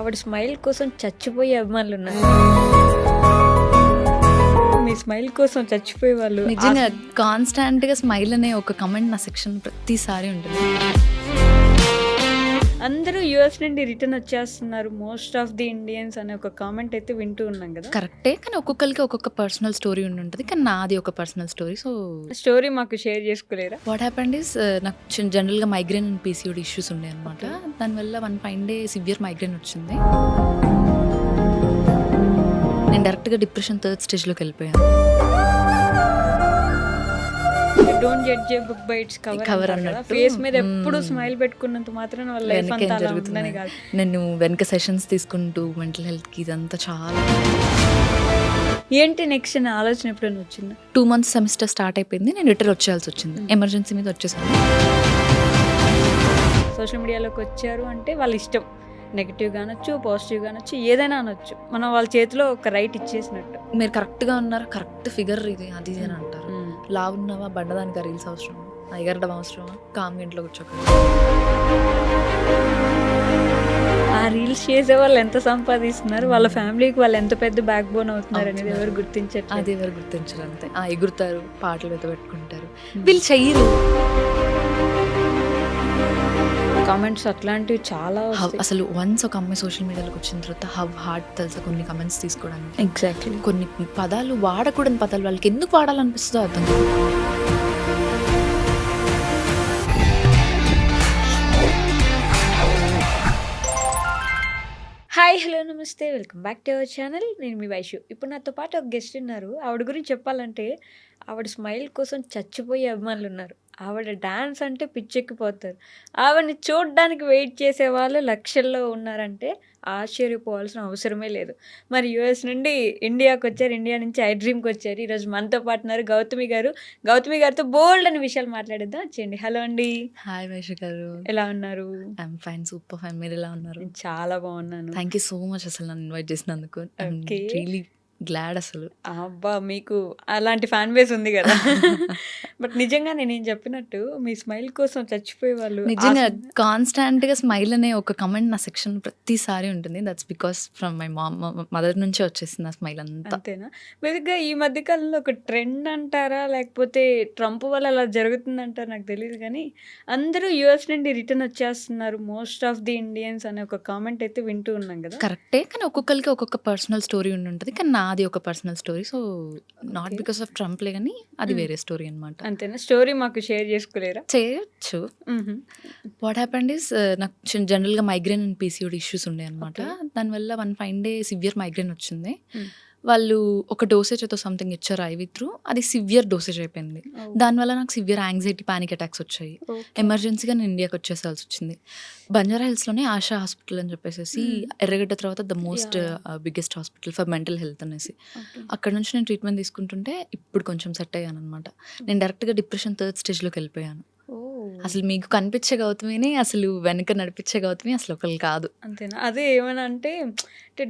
ఆవిడ స్మైల్ కోసం చచ్చిపోయే అభిమానులున్నారు. మీ స్మైల్ కోసం చచ్చిపోయే వాళ్ళు నిజంగా కాన్స్టాంట్‌గా స్మైల్ అనే ఒక కమెంట్ నా సెక్షన్ ప్రతిసారి ఉంటుంది. అందరూ యూఎస్ నుండి రిటర్న్ వచ్చేస్తున్నారు మోస్ట్ ఆఫ్ ది ఇండియన్స్ అనే ఒక కామెంట్ అయితే వింటూ ఉన్నాం కదా. కరెక్టే. కానీ ఒక్కొక్కరికి ఒక్కొక్క పర్సనల్ స్టోరీ ఉండుంటది. కానీ నాది ఒక పర్సనల్ స్టోరీ. సో స్టోరీ మాకు షేర్ చేసుకోలేరా? వాట్ హ్యాపెండ్ ఈస్ నాకు జనరల్‌గా మైగ్రేన్ అండ్ పీసీఓడి ఇష్యూస్ ఉండే అనమాట. దానివల్ల one fine day severe migraine వచ్చింది. నేను డైరెక్ట్‌గా డిప్రెషన్ థర్డ్ స్టేజ్‌లోకి వెళ్ళిపోయాను. Don't judge A book by its cover అన్నట్టు ఫేస్ మీద ఎప్పుడు స్మైల్ పెట్టుకున్నంత మాత్రం వాళ్ళ లైఫ్ అంతా అలా ఉంటుందని కాదు. నేను వెనక సెషన్స్ తీసుకుంటూ మెంటల్ హెల్త్కి ఇదంతా చాలా ఏంటి నెక్స్ట్ అనే ఆలోచన ఎప్పుడైనా వచ్చిందా? 2 months సెమిస్టర్ స్టార్ట్ అయిపోయింది. నేను రిటర్న్ వచ్చేయాల్సి వచ్చింది. ఎమర్జెన్సీ మీద వచ్చేసాను. సోషల్ మీడియాలోకి వచ్చారు అంటే వాళ్ళ ఇష్టం, నెగిటివ్ అనొచ్చు, పాజిటివ్ అనొచ్చు, ఏదైనా అనొచ్చు. మనం వాళ్ళ చేతిలో ఒక రైట్ ఇచ్చేసినట్టు. మీరు కరెక్ట్గా ఉన్నారు, కరెక్ట్ ఫిగర్ ఇది అది అని అంటారు. లావు ఉన్నావా, బండదానికి రీల్స్ అవసరమా, ఎగరడం అవసరమా, కామ్గా ఇంట్లో కూర్చోక. ఆ రీల్స్ చేసే వాళ్ళు ఎంత సంపాదిస్తున్నారు, వాళ్ళ ఫ్యామిలీకి వాళ్ళు ఎంత పెద్ద బ్యాక్ బోన్ అవుతున్నారు అనేది ఎవరు గుర్తించారు? అది ఎవరు గుర్తించరు. అంతే ఎగురుతారు, పాటలు పెట్టుకుంటారు, వీళ్ళు చెయ్యరు. కామెంట్స్ అట్లాంటివి చాలా అసలు వన్స్ ఒక అమ్మాయి సోషల్ మీడియాలోకి వచ్చిన తర్వాత హవ్ హార్ట్ తెలుసా కొన్ని కమెంట్స్ తీసుకోవడానికి. ఎగ్జాక్ట్లీ కొన్ని పదాలు వాడకూడని పదాలు వాళ్ళకి ఎందుకు వాడాలనిపిస్తుందో అర్థం కాదు. హాయ్, హలో, నమస్తే, welcome back to our channel. నేను మీ వైషు. ఇప్పుడు నాతో పాటు ఒక గెస్ట్ ఉన్నారు. ఆవిడ గురించి చెప్పాలంటే ఆవిడ స్మైల్ కోసం చచ్చిపోయే అభిమానులు ఉన్నారు. ఆవిడ డాన్స్ అంటే పిచ్చెక్కిపోతారు. ఆవిడని చూడడానికి వెయిట్ చేసే వాళ్ళు లక్షల్లో ఉన్నారంటే ఆశ్చర్యపోవాల్సిన అవసరమే లేదు. మరి యూఎస్ నుండి ఇండియాకి వచ్చారు, ఇండియా నుంచి ఐ డ్రీమ్కి వచ్చారు. ఈరోజు మనతో పాటు ఉన్నారు గౌతమి గారు. గౌతమి గారితో బోల్డ్ అని విషయాలు మాట్లాడిద్దాం. వచ్చేయండి. హలో అండి. హాయ్ వైషు గారు, ఎలా ఉన్నారు? I'm fine, super fine. మీరు ఎలా ఉన్నారు? చాలా బాగున్నాను. థ్యాంక్ యూ సో మచ్ అసలు నన్ను ఇన్వైట్ చేసినందుకు. Really glad. అసలు అబ్బా, మీకు అలాంటి ఫ్యాన్ బేస్ ఉంది కదా. బట్ నిజంగా నేను చెప్పినట్టు మీ స్మైల్ కోసం చచ్చిపోయే వాళ్ళు నిజంగా కాన్స్టాంట్గా స్మైల్ అనే ఒక కమెంట్ నా సెక్షన్ ప్రతిసారి ఉంటుంది. That's because from my mother నుంచే వచ్చేసింది ఆ స్మైల్ అంతా. అంతేనా? బేసిక్గా ఈ మధ్య కాలంలో ఒక ట్రెండ్ అంటారా, లేకపోతే ట్రంప్ వల్ల అలా జరుగుతుంది అంటారా నాకు తెలియదు, కానీ అందరూ యూఎస్ నుండి రిటర్న్ వచ్చేస్తున్నారు మోస్ట్ ఆఫ్ ది ఇండియన్స్ అనే ఒక కామెంట్ అయితే వింటూ ఉన్నాం కదా. కరెక్టే. కానీ ఒక్కొక్కరికి ఒక్కొక్క పర్సనల్ స్టోరీ ఉంటుంది. కానీ నాది ఒక personal story. So not because of ట్రంప్లే, కానీ అది వేరే స్టోరీ అనమాట. అంతేనా? స్టోరీ మాకు షేర్ చేసుకోలేరా? చేయొచ్చు. వాట్ హ్యాపెండ్ ఈస్ నాకు జనరల్గా మైగ్రేన్ అండ్ పీసీఓడి ఇష్యూస్ ఉండే అనమాట. దానివల్ల one fine day severe migraine వచ్చింది. వాళ్ళు ఒక డోసేజ్ అయితే సంథింగ్ ఇచ్చారు ఐవి త్రూ. అది సివియర్ డోసేజ్ అయిపోయింది. దానివల్ల నాకు సివియర్ యాంగ్జైటీ, పానిక్ అటాక్స్ వచ్చాయి. ఎమర్జెన్సీగా నేను ఇండియాకి వచ్చేసాల్సి వచ్చింది. బంజారా హిల్స్లోనే ఆశా హాస్పిటల్ అని చెప్పేసి, ఎర్రగడ్డ తర్వాత the most biggest hospital for mental health అనేసి, అక్కడ నుంచి నేను ట్రీట్మెంట్ తీసుకుంటుంటే ఇప్పుడు కొంచెం సెట్ అయ్యాను అనమాట. నేను డైరెక్ట్గా డిప్రెషన్ థర్డ్ స్టేజ్లోకి వెళ్ళిపోయాను. అసలు మీకు కనిపించే గౌతమిని అసలు వెనక నడిపించే గౌతమి అసలు ఒకరు కాదు. అంతేనా? అదే ఏమన్నా అంటే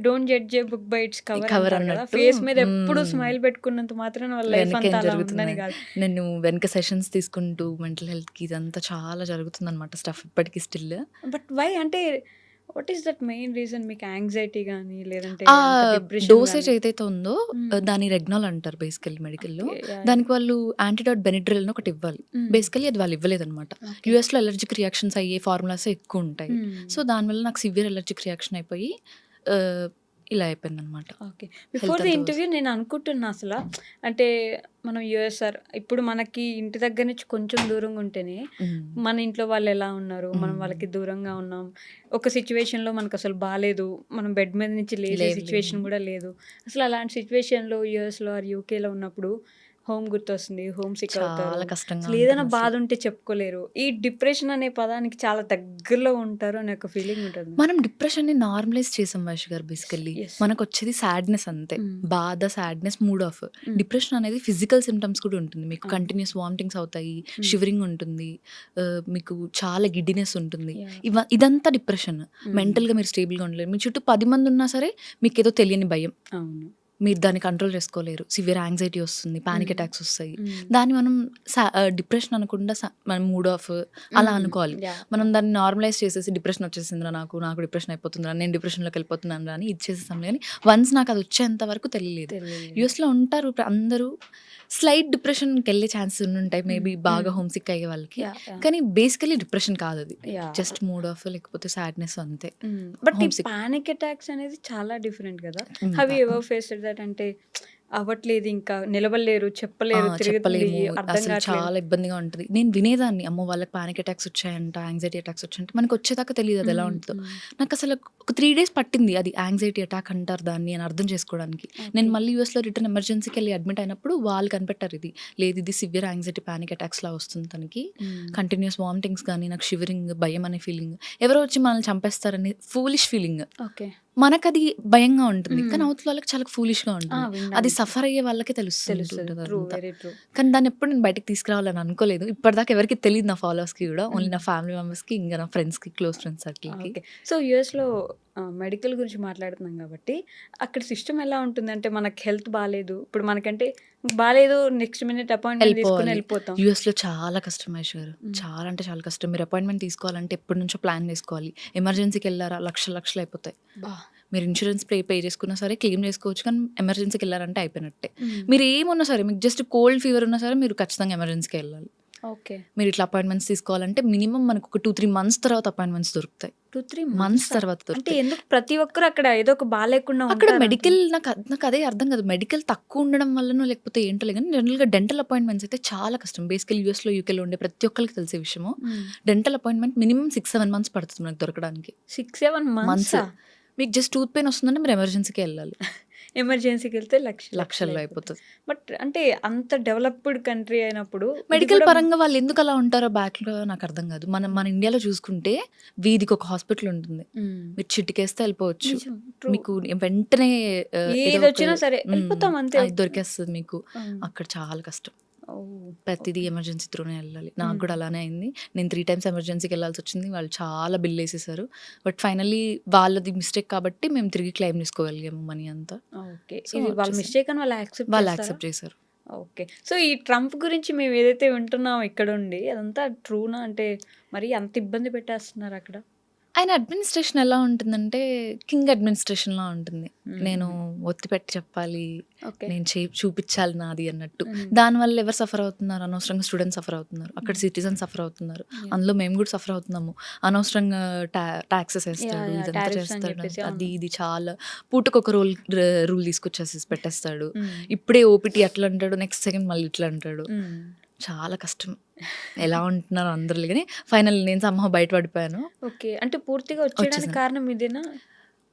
don't judge A book by its cover అన్నట్టు ఫేస్ మీద ఎప్పుడు స్మైల్ పెట్టుకున్నంత మాత్రం వాళ్ళ లైఫ్ అంతా అలా ఉంటుందని కాదు. నేను వెనక సెషన్స్ తీసుకుంటూ మెంటల్ హెల్త్కి ఇదంతా చాలా జరుగుతుంది అనమాట స్టఫ్ ఇప్పటికీ స్టిల్. బట్ వై అంటే what is that main reason? మీకు యాంగ్జైటీ కానీ లేదంటే డోసేజ్ ఏదైతే ఉందో దాని రెగ్నాల్ అంటారు బేసికల్లీ మెడికల్లో. దానికి వాళ్ళు యాంటీడాట్ బెనిడ్రిల్ అని ఒకటి ఇవ్వాలి. బేసికల్లీ అది వాళ్ళు ఇవ్వలేదు అనమాట. యూఎస్లో అలర్జిక్ రియాక్షన్స్ అయ్యే ఫార్ములాస్ ఎక్కువ ఉంటాయి. సో దానివల్ల నాకు సివియర్ అలర్జిక్ రియాక్షన్ అయిపోయి ఇలా అయిపోయింది అనమాట. ఓకే, బిఫోర్ ది ఇంటర్వ్యూ నేను అనుకుంటున్నా అసలు అంటే మనం యూఎస్ఆర్ ఇప్పుడు మనకి ఇంటి దగ్గర నుంచి కొంచెం దూరంగా ఉంటేనే మన ఇంట్లో వాళ్ళు ఎలా ఉన్నారు, మనం వాళ్ళకి దూరంగా ఉన్నాం. ఒక సిచ్యువేషన్లో మనకు అసలు బాగాలేదు, మనం బెడ్ మీద నుంచి లేచే సిచ్యువేషన్ కూడా లేదు. అసలు అలాంటి సిచ్యువేషన్లో యూఎస్లో ఆర్ యూకేలో ఉన్నప్పుడు హోమ్ గుర్తొస్తుంది, హోమ్ సిక్ అవుతారు, అసలు ఏదైనా బాధ ఉంటే చెప్పుకోలేరు. ఈ డిప్రెషన్ అనే పదానికి చాలా దగ్గరలో ఉంటారు అనే ఒక ఫీలింగ్ ఉంటుంది. మనం డిప్రెషన్ ని నార్మలైజ్ చేసాం వైష్ గారు. బేసికల్లీ మనకు వచ్చేది సాడ్నెస్ అంతే, బాధ, సాడ్నెస్, మూడ్ ఆఫ్. డిప్రెషన్ అనేది ఫిజికల్ సిమ్టమ్స్ కూడా ఉంటుంది. మీకు కంటిన్యూస్ వామిటింగ్స్ అవుతాయి, షివరింగ్ ఉంటుంది, మీకు చాలా గిడ్డినెస్ ఉంటుంది. ఇదంతా డిప్రెషన్. మెంటల్ గా మీరు స్టేబుల్ గా ఉండలేరు. మీ చుట్టూ 10 మంది ఉన్నా సరే మీకు ఏదో తెలియని భయం. అవును, మీరు దాన్ని కంట్రోల్ చేసుకోలేరు, సివియర్ యాంగ్జైటీ వస్తుంది, పానిక్ అటాక్స్ వస్తాయి. మ్మ్. దాన్ని మనం డిప్రెషన్ అనకుండా మనం మూడ్ ఆఫ్ అలా అనుకోవాలి. Yeah. మనం దాన్ని నార్మలైజ్ చేసేసి డిప్రెషన్ వచ్చేసిందిరా నాకు డిప్రెషన్ అయిపోతుందిరా, నేను డిప్రెషన్లోకి వెళ్ళిపోతున్నాను అని ఇచ్చేసేసాం. కానీ వన్స్ నాకు అది వచ్చేంత వరకు తెలియలేదు. తెలియదు. యూఎస్లో ఉంటారు అందరూ, స్లైట్ డిప్రెషన్కి వెళ్ళే ఛాన్సెస్ ఉంటాయి మేబీ బాగా హోమ్ సిక్ అయ్యే వాళ్ళకి. Yeah, yeah. కానీ బేసికలీ డిప్రెషన్ కాదు అది, Yeah. జస్ట్ మూడ్ ఆఫ్ లేకపోతే సాడ్నెస్ అంతే. బట్ ఈ Homesick. పానిక్ అటాక్స్ అనేది చాలా డిఫరెంట్ కదా. Mm, have you ever faced that? అంటే అవ్వట్లేదు, ఇంకా నిలబడలేరు, చెప్పలేరు, తిరుగుతుంది, చెప్పలేము, అర్థం అసలు కావట్లేదు. చాలా ఇబ్బందిగా ఉంటుంది. నేను వినేదాన్ని, అమ్మో వాళ్ళకి పానిక్ అటాక్స్ వచ్చాయంట, యాంగ్జైటీ అటాక్స్ వచ్చాయంట, మనకు వచ్చేదాకా తెలియదు అది ఎలా ఉంటుందో. నాకు అసలు ఒక 3 days పట్టింది అది యాంగ్జైటీ అటాక్ అంటారు దాన్ని అని అర్థం చేసుకోవడానికి. నేను మళ్ళీ యూఎస్లో రిటర్న్ ఎమర్జెన్సీకి వెళ్ళి అడ్మిట్ అయినప్పుడు వాళ్ళు కనిపెట్టారు ఇది లేదు, ఇది సివియర్ యాంగ్జైటీ పానిక్ అటాక్స్ లా వస్తుంది తనకి, కంటిన్యూస్ వామిటింగ్స్ కానీ, నాకు షివరింగ్, భయం అనే ఫీలింగ్, ఎవరో వచ్చి మనల్ని చంపేస్తారని ఫూలిష్ ఫీలింగ్. ఓకే. మనకు అది భయంగా ఉంటుంది, కానీ అవతల వాళ్ళకి చాలా ఫూలిష్ గా ఉంటుంది. విన్నాను. అది సఫర్ అయ్యే వాళ్ళకి తెలుస్తుంది తెలుస్తుంది. ట్రూ, అదంతా. Very true. కానీ దాన్ని ఎప్పుడు నేను బయటకు తీసుకురావాలని అనుకోలేదు. ఇప్పటిదాకా ఎవరికి తెలియదు, నా ఫాలోవర్స్కి కూడా, ఓన్లీ నా ఫ్యామిలీ మెంబర్స్కి, ఇంకా నా ఫ్రెండ్స్కి, క్లోజ్ ఫ్రెండ్స్ సర్కిల్కి. ఓకే. సో యూఎస్లో మెడికల్ గురించి మాట్లాడుతున్నాం కాబట్టి అక్కడ సిస్టమ్ ఎలా ఉంటుంది? అంటే మనకి హెల్త్ బాగాలేదు, ఇప్పుడు మనకంటే బాగాలేదు, నెక్స్ట్ మినిట్ అపాయింట్మెంట్ తీసుకుని వెళ్ళిపోతాం. యూఎస్లో చాలా కష్టం మహేష్ గారు, చాలా అంటే చాలా కష్టం. మీరు అపాయింట్మెంట్ తీసుకోవాలంటే ఎప్పటి నుంచో ప్లాన్ చేసుకోవాలి. ఎమర్జెన్సీకి వెళ్ళారా లక్షలు అయిపోతాయి. మీరు ఇన్సూరెన్స్ పే చేసుకున్నా సరే క్లెయిమ్ చేసుకోవచ్చు, కానీ ఎమర్జెన్సీకి వెళ్ళారంటే అయిపోయినట్టే. మీరు ఏమున్నా సరే, మీకు జస్ట్ కోల్డ్ ఫీవర్ ఉన్నా సరే మీరు ఖచ్చితంగా ఎమర్జెన్సీకి వెళ్ళాలి. ఓకే. మీరు ఇట్లా అపాయింట్మెంట్స్ తీసుకోవాలంటే మినిమం మనకు ఒక 2-3 months తర్వాత అపాయింట్మెంట్స్ దొరుకుతాయి. 2-3 మంత్స్ తర్వాత అంటే దొరుకుతాయి. ఎందుకు ప్రతి ఒక్కరు అక్కడ ఏదో ఒక బాగాలేకుండా అక్కడ ఉంటారు? మెడికల్ నాకు అదే అర్థం కాదు, మెడికల్ తక్కువ ఉండడం వల్లనో లేకపోతే ఏంటో లేదు, కానీ జనరల్గా డెంటల్ అపాయింట్మెంట్స్ అయితే చాలా కష్టం. బేసికల్ యూఎస్లో యూకేలో ఉండే ప్రతి ఒక్కరికి తెలిసే విషయము. డెంటల్ అపాయింట్మెంట్ మినిమం 6-7 months పడుతుంది మనకు దొరకడానికి. 6-7 months. మీకు జస్ట్ టూత్ పెయిన్ వస్తుందంటే మీరు ఎమర్జెన్సీకి వెళ్ళాలి, ఎమర్జెన్సీకి వెళ్తే లక్షల్లో అయిపోతుంది. బట్ అంటే అంత డెవలప్డ్ కంట్రీ అయినప్పుడు మెడికల్ పరంగా వాళ్ళు ఎందుకు అలా ఉంటారో బ్యాక్లో నాకు అర్థం కాదు. మన ఇండియాలో చూసుకుంటే వీధికి ఒక హాస్పిటల్ ఉంటుంది, మీరు చిటికేస్తే వెళ్ళిపోవచ్చు, మీకు వెంటనే ఏది వచ్చినా సరే వెళ్ళిపోతాం అంతే, దొరికేస్తుంది మీకు. అక్కడ చాలా కష్టం, ప్రతిదీ ఎమర్జెన్సీ త్రూనే వెళ్ళాలి. నాకు కూడా అలానే అయింది. నేను 3 times ఎమర్జెన్సీకి వెళ్ళాల్సి వచ్చింది. వాళ్ళు చాలా బిల్ వేసేసారు. బట్ ఫైనల్లీ వాళ్ళది మిస్టేక్ కాబట్టి మేము తిరిగి క్లెయిమ్ చేసుకోగలిగాము మనీ అంతా. ఓకే. ఇది వాళ్ళ మిస్టేక్ అని వాళ్ళు యాక్సెప్ట్ చేశారు. ఓకే. సో ఈ ట్రంప్ గురించి మేము ఏదైతే వింటున్నామో ఇక్కడ ఉండి అదంతా ట్రూనా? అంటే మరి అంత ఇబ్బంది పెట్టేస్తున్నారు అక్కడ? ఆయన అడ్మినిస్ట్రేషన్ ఎలా ఉంటుందంటే కింగ్ అడ్మినిస్ట్రేషన్లా ఉంటుంది. నేను ఒత్తి పెట్టి చెప్పాలి, నేను చూపించాలి నాది అన్నట్టు. దానివల్ల ఎవరు సఫర్ అవుతున్నారు? అనవసరంగా స్టూడెంట్స్ సఫర్ అవుతున్నారు, అక్కడ సిటిజన్స్ సఫర్ అవుతున్నారు, అందులో మేము కూడా సఫర్ అవుతున్నాము. అనవసరంగా ట్యాక్సెస్ వేస్తాడు, ఇదంతా చేస్తాడు, అది ఇది చాలా పూటకొక రూల్ తీసుకొచ్చేసి పెట్టేస్తాడు. ఇప్పుడే ఓపీటీ అట్లా అంటాడు, నెక్స్ట్ సెకండ్ మళ్ళీ ఇట్లా అంటాడు. చాలా కష్టం. ఎలా ఉంటున్నారు అందరు, కానీ ఫైనల్ నేను సమ్హౌ బయటపడిపోయాను. ఓకే. అంటే పూర్తిగా వచ్చేయడానికి కారణం ఇదేనా?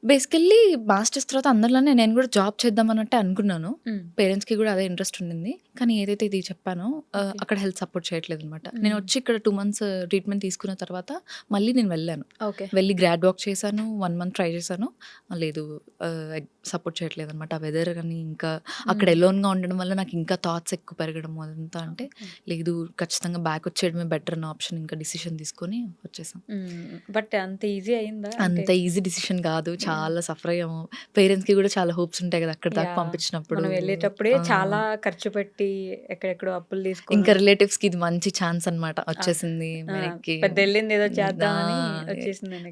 బేసికల్లీ మాస్టర్స్ తర్వాత అందరిలోనే నేను కూడా జాబ్ చేద్దాం అన్నట్టే అనుకున్నాను. పేరెంట్స్కి కూడా అదే ఇంట్రెస్ట్ ఉండింది. కానీ ఏదైతే ఇది చెప్పానో అక్కడ హెల్త్ సపోర్ట్ చేయట్లేదు అనమాట. నేను వచ్చి ఇక్కడ 2 months ట్రీట్మెంట్ తీసుకున్న తర్వాత మళ్ళీ నేను వెళ్ళాను. వెళ్ళి గ్రాడ్ వాక్ చేశాను, 1 month ట్రై చేశాను, లేదు సపోర్ట్ చేయట్లేదు అనమాట. ఆ వెదర్ కానీ ఇంకా అక్కడ ఎలోన్గా ఉండడం వల్ల నాకు ఇంకా థాట్స్ ఎక్కువ పెరగడం అదంతా. అంటే లేదు, ఖచ్చితంగా బ్యాక్ వచ్చేయడమే బెటర్ అన్న ఆప్షన్, ఇంకా డిసిషన్ తీసుకొని వచ్చేసాం. బట్ అంత ఈజీ అయిందా? అంత ఈజీ డిసిషన్ కాదు, చాలా సఫర్ అయ్యాము. పేరెంట్స్కి కూడా చాలా హోప్స్ ఉంటాయి కదా అక్కడ దాకా పంపించినప్పుడు. మనం వెళ్ళేటప్పుడే చాలా ఖర్చు పెట్టి ఎక్కడెక్కడో అప్పులు తీసుకుని, ఇంకా రిలేటివ్స్కి ఇది మంచి ఛాన్స్ అనమాట, వచ్చేసింది వెనక్కి, పెద్ద వెళ్ళింది ఏదో చేద్దామని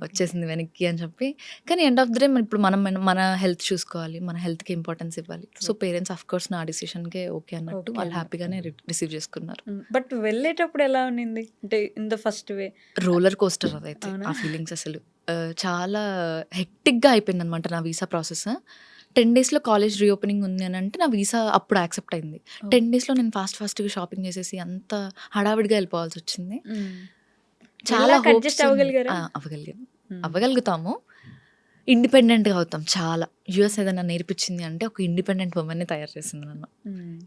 వచ్చేసింది వెనక్కి అని చెప్పి. కానీ ఎండ్ ఆఫ్ ద డే ఇప్పుడు మన హెల్త్ చూసుకోవాలి, మన హెల్త్కి ఇంపార్టెన్స్ ఇవ్వాలి. సో పేరెంట్స్ ఆఫ్ కోర్స్ నా డిసిషన్కే ఓకే అన్నట్టు వాళ్ళు హ్యాపీగానే రిసీవ్ చేసుకున్నారు. బట్ వెళ్ళేటప్పుడు ఎలా ఉన్నింది? అంటే in the first way roller coaster అదైతే. ఆ ఫీలింగ్స్ అసలు చాలా హెక్టిక్గా అయిపోయింది అనమాట నా వీసా ప్రాసెస్. 10 daysలో కాలేజ్ రీఓపెనింగ్ ఉంది అని అంటే నా వీసా అప్పుడు యాక్సెప్ట్ అయింది. 10 daysలో నేను ఫాస్ట్గా షాపింగ్ చేసేసి అంత హడావిడిగా వెళ్ళిపోవాల్సి వచ్చింది. చాలా అవ్వగలుగుతాము, ఇండిపెండెంట్గా అవుతాం. చాలా యూఎస్ ఏదైనా నేర్పించింది అంటే ఒక ఇండిపెండెంట్ ఉమెన్ని తయారు చేసింది నన్ను.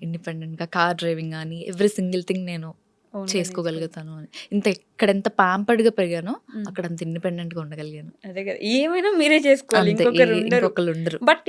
ఇండిపెండెంట్గా కార్ డ్రైవింగ్ కానీ ఎవ్రీ సింగిల్ థింగ్ నేను ఓన్గా చేసుకోగలుగుతాను అని. ఎక్కడెంత ప్యాంపర్డ్‌గా పెరిగానో హ్మ్. అక్కడ అంత ఇండిపెండెంట్‌గా ఉండగలిగాను. అదే కదా! ఏమైనా మీరే చేసుకోవాలి. అంతే. ఇంకొకరు ఉండరు. ఇంకొకళ్ళు ఉండరు. బట్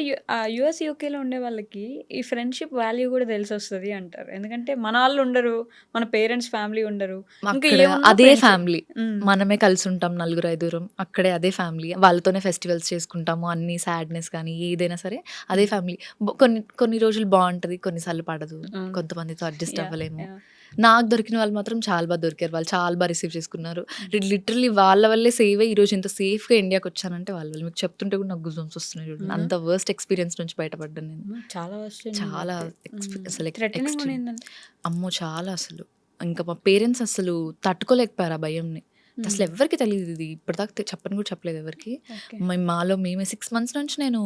యూఎస్, యూకేలో ఉండే వాళ్ళకి ఈ ఫ్రెండ్‌షిప్ వాల్యూ కూడా తెలిసొస్తది అంటారు. ఎందుకంటే మన వాళ్ళు ఉండరు. మన పేరెంట్స్ ఫ్యామిలీ ఉండరు. ఇంకా అక్కడ ఏమున్నా అదే ఫ్రెండ్షిప్. ఫ్యామిలీ. హ్మ్. మనమే కలిసుంటాం నలుగురు, ఐదుగురం. అక్కడే అదే ఫ్యామిలీ. వాళ్ళతోనే ఫెస్టివల్స్ చేసుకుంటాము. అన్ని సాడ్‌నెస్ కానీ ఏదైనా సరే అదే హ్మ్. ఫ్యామిలీ. కొన్ని కొన్ని రోజులు బావుంటది. కొన్నిసార్లు పడదు. అవును. కొంతమందితో అడ్జస్ట్ యాహ్! అవ్వలేము. యాహ్! నాకు దొరికిన వాళ్ళు మాత్రం చాలా బా దొరికారు. వాళ్ళు చాలా బా రిసీవ్ చేసుకున్నారు. హ్మ్. లిటరల్లీ వాళ్ళ వల్లే సేవ్ అయ్యి ఈరోజు ఇంత సేఫ్‌గా ఇండియాకొచ్చానంటే వాళ్ళ వల్ల. మీకు చెప్తుంటే కూడా నాకు గూస్ బంప్స్ వస్తున్నాయి చూడండి. అవునా? అంత వర్స్ట్ ఎక్స్‌పీరియన్స్ నుంచి బయటపడ్డాను నేను. చాలా వస్తుంది చాలా అయితే. అసలు థ్రెటనింగ్ ఎక్స్‌ట్రీమ్. ఉండిందండి. అమ్మో! చాలా అసలు. ఇంకా మా పేరెంట్స్ అసలు తట్టుకోలేకపోయారు ఆ భయంని. అసలు ఎవ్వరికీ తెలీదు ఇది. ఇప్పటిదాకా చెప్పను కూడా చెప్పలేదు ఎవరికీ. ఓకే. మేమే 6 మంత్స్ నుంచి నేను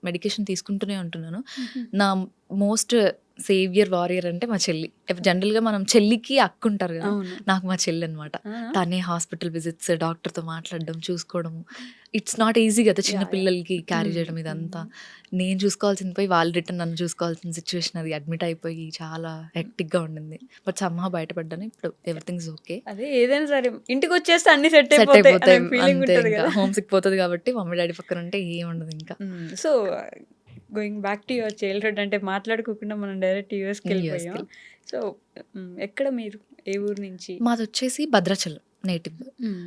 మెడికేషన్ తీసుకుంటూనే ఉంటున్నాను. హుహు. నా మోస్ట్ సేవియర్, వారియర్ అంటే మా చెల్లి. జనరల్‌గా మనం చెల్లికి అక్కుంటారు గదా! అవును. నాకు మా చెల్లనమాట. ఆ! తనే హాస్పిటల్ విజిట్స్, డాక్టర్‌తో మాట్లాడడం, చూసుకోవడము. ఇట్స్ నాట్ ఈజీ గదా! చిన్న యాహ్! యాహ్! పిల్లలకి క్యారీ హ్మ్. చేయడం ఇదంతా. హ్మ్. నేను చూసుకోవాల్సింది పోయి వాళ్ళు రిటర్న్ నన్ను చూసుకోవాల్సిన సిట్యుయేషన్ అది. అడ్మిట్ అయిపోయి చాలా హెక్టిక్‌గా ఉండింది. బట్ సమ్‌హౌ బయటపడ్డాను. ఇప్పుడు ఎవ్రీథింగ్ ఈజ్ ఓకే. అదే ఏదైనా సరే ఇంటికొచ్చేస్తే అన్నీ సెట్ సెట్ అయిపోతాయి అనే అయిపోతాయి. ఫీలింగ్ అంతే ఉంటది ఇంకా. కదా! హోమ్ సిక్ పోతది కాబట్టి మమ్మీ, డ్యాడీ పక్కన ఉంటే ఏముండదు ఇంకా. So, going back to your childhood అంటే మాట్లాడుకోకుండా మనం డైరెక్ట్ యూఎస్‌కెళ్ళిపోయాం. యూఎస్‌కి. సో, ఎక్కడ మీరు? ఏ ఊరు నుంచి? మాదొచ్చేసి భద్రాచలం నేటివ్. హ్మ్.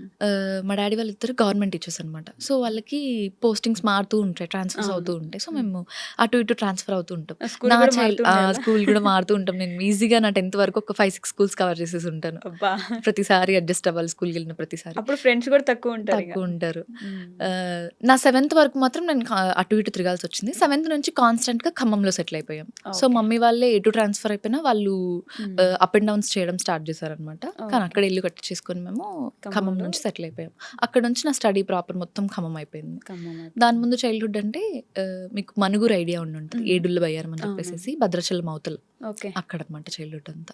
మా డ్యాడీ వాళ్ళిద్దరు గవర్నమెంట్ టీచర్స్ అనమాట. సో, వాళ్ళకి పోస్టింగ్స్ మారుతూ ఉంటాయి. ట్రాన్స్‌ఫర్స్ అవును. అవుతూ ఉంటాయి. సో, హ్మ్. మేము అటు ఇటు ట్రాన్స్‌ఫర్ అవుతూ ఉంటాం. స్కూల్ నా కూడా మారుతూ ఉండేవాళ్ళా? స్కూల్ కూడా మారుతూ ఉంటాం. నేను ఈజీగా నా 10థ్ వరకు ఒక 5, 6 స్కూల్స్ కవర్ చేసేసి ఉంటాను. అబ్బా! ప్రతిసారి అడ్జస్ట్ అవ్వాలి స్కూల్‌కెళ్ళిన ప్రతిసారి. అప్పుడు ఫ్రెండ్స్ కూడా తక్కువుంటారిగ. తక్కువుంటారు. హ్మ్. నా 7థ్ వరకు మాత్రం నేను అటు ఇటు తిరగాల్సొచ్చింది. 7థ్ నుంచి కాన్స్టెంట్‌గా ఖమ్మంలో సెటిల్ అయిపోయాం. So, okay. మమ్మీ వాళ్ళే ఎటు ట్రాన్స్‌ఫర్ అయిపోయినా వాళ్ళు హ్మ్. అప్ అండ్ డౌన్స్ చేయడం స్టార్ట్ చేశారనమాట. కానీ ఓకే. అక్కడ ఇల్లు కట్టించేసుకొని మేము ఖమ్మం ఖమ్మంలో నుంచి సెటిల్ అయిపోయాం. అక్కడ నుంచి నా స్టడీ ప్రాపర్ మొత్తం ఖమ్మం అయిపోయింది. ఖమ్మం దాని అయిపోయింది. ముందు చైల్డ్‌హుడ్ అంటే మీకు మనుగురు ఐడియా ఉండుంటది. హ్మ్. ఏడుళ్ళ బయ్యారం అని అవును. చెప్పేసేసి భద్రాచలం అవతల. ఓకే. అక్కడనమాట చైల్డ్‌హుడ్ అంతా.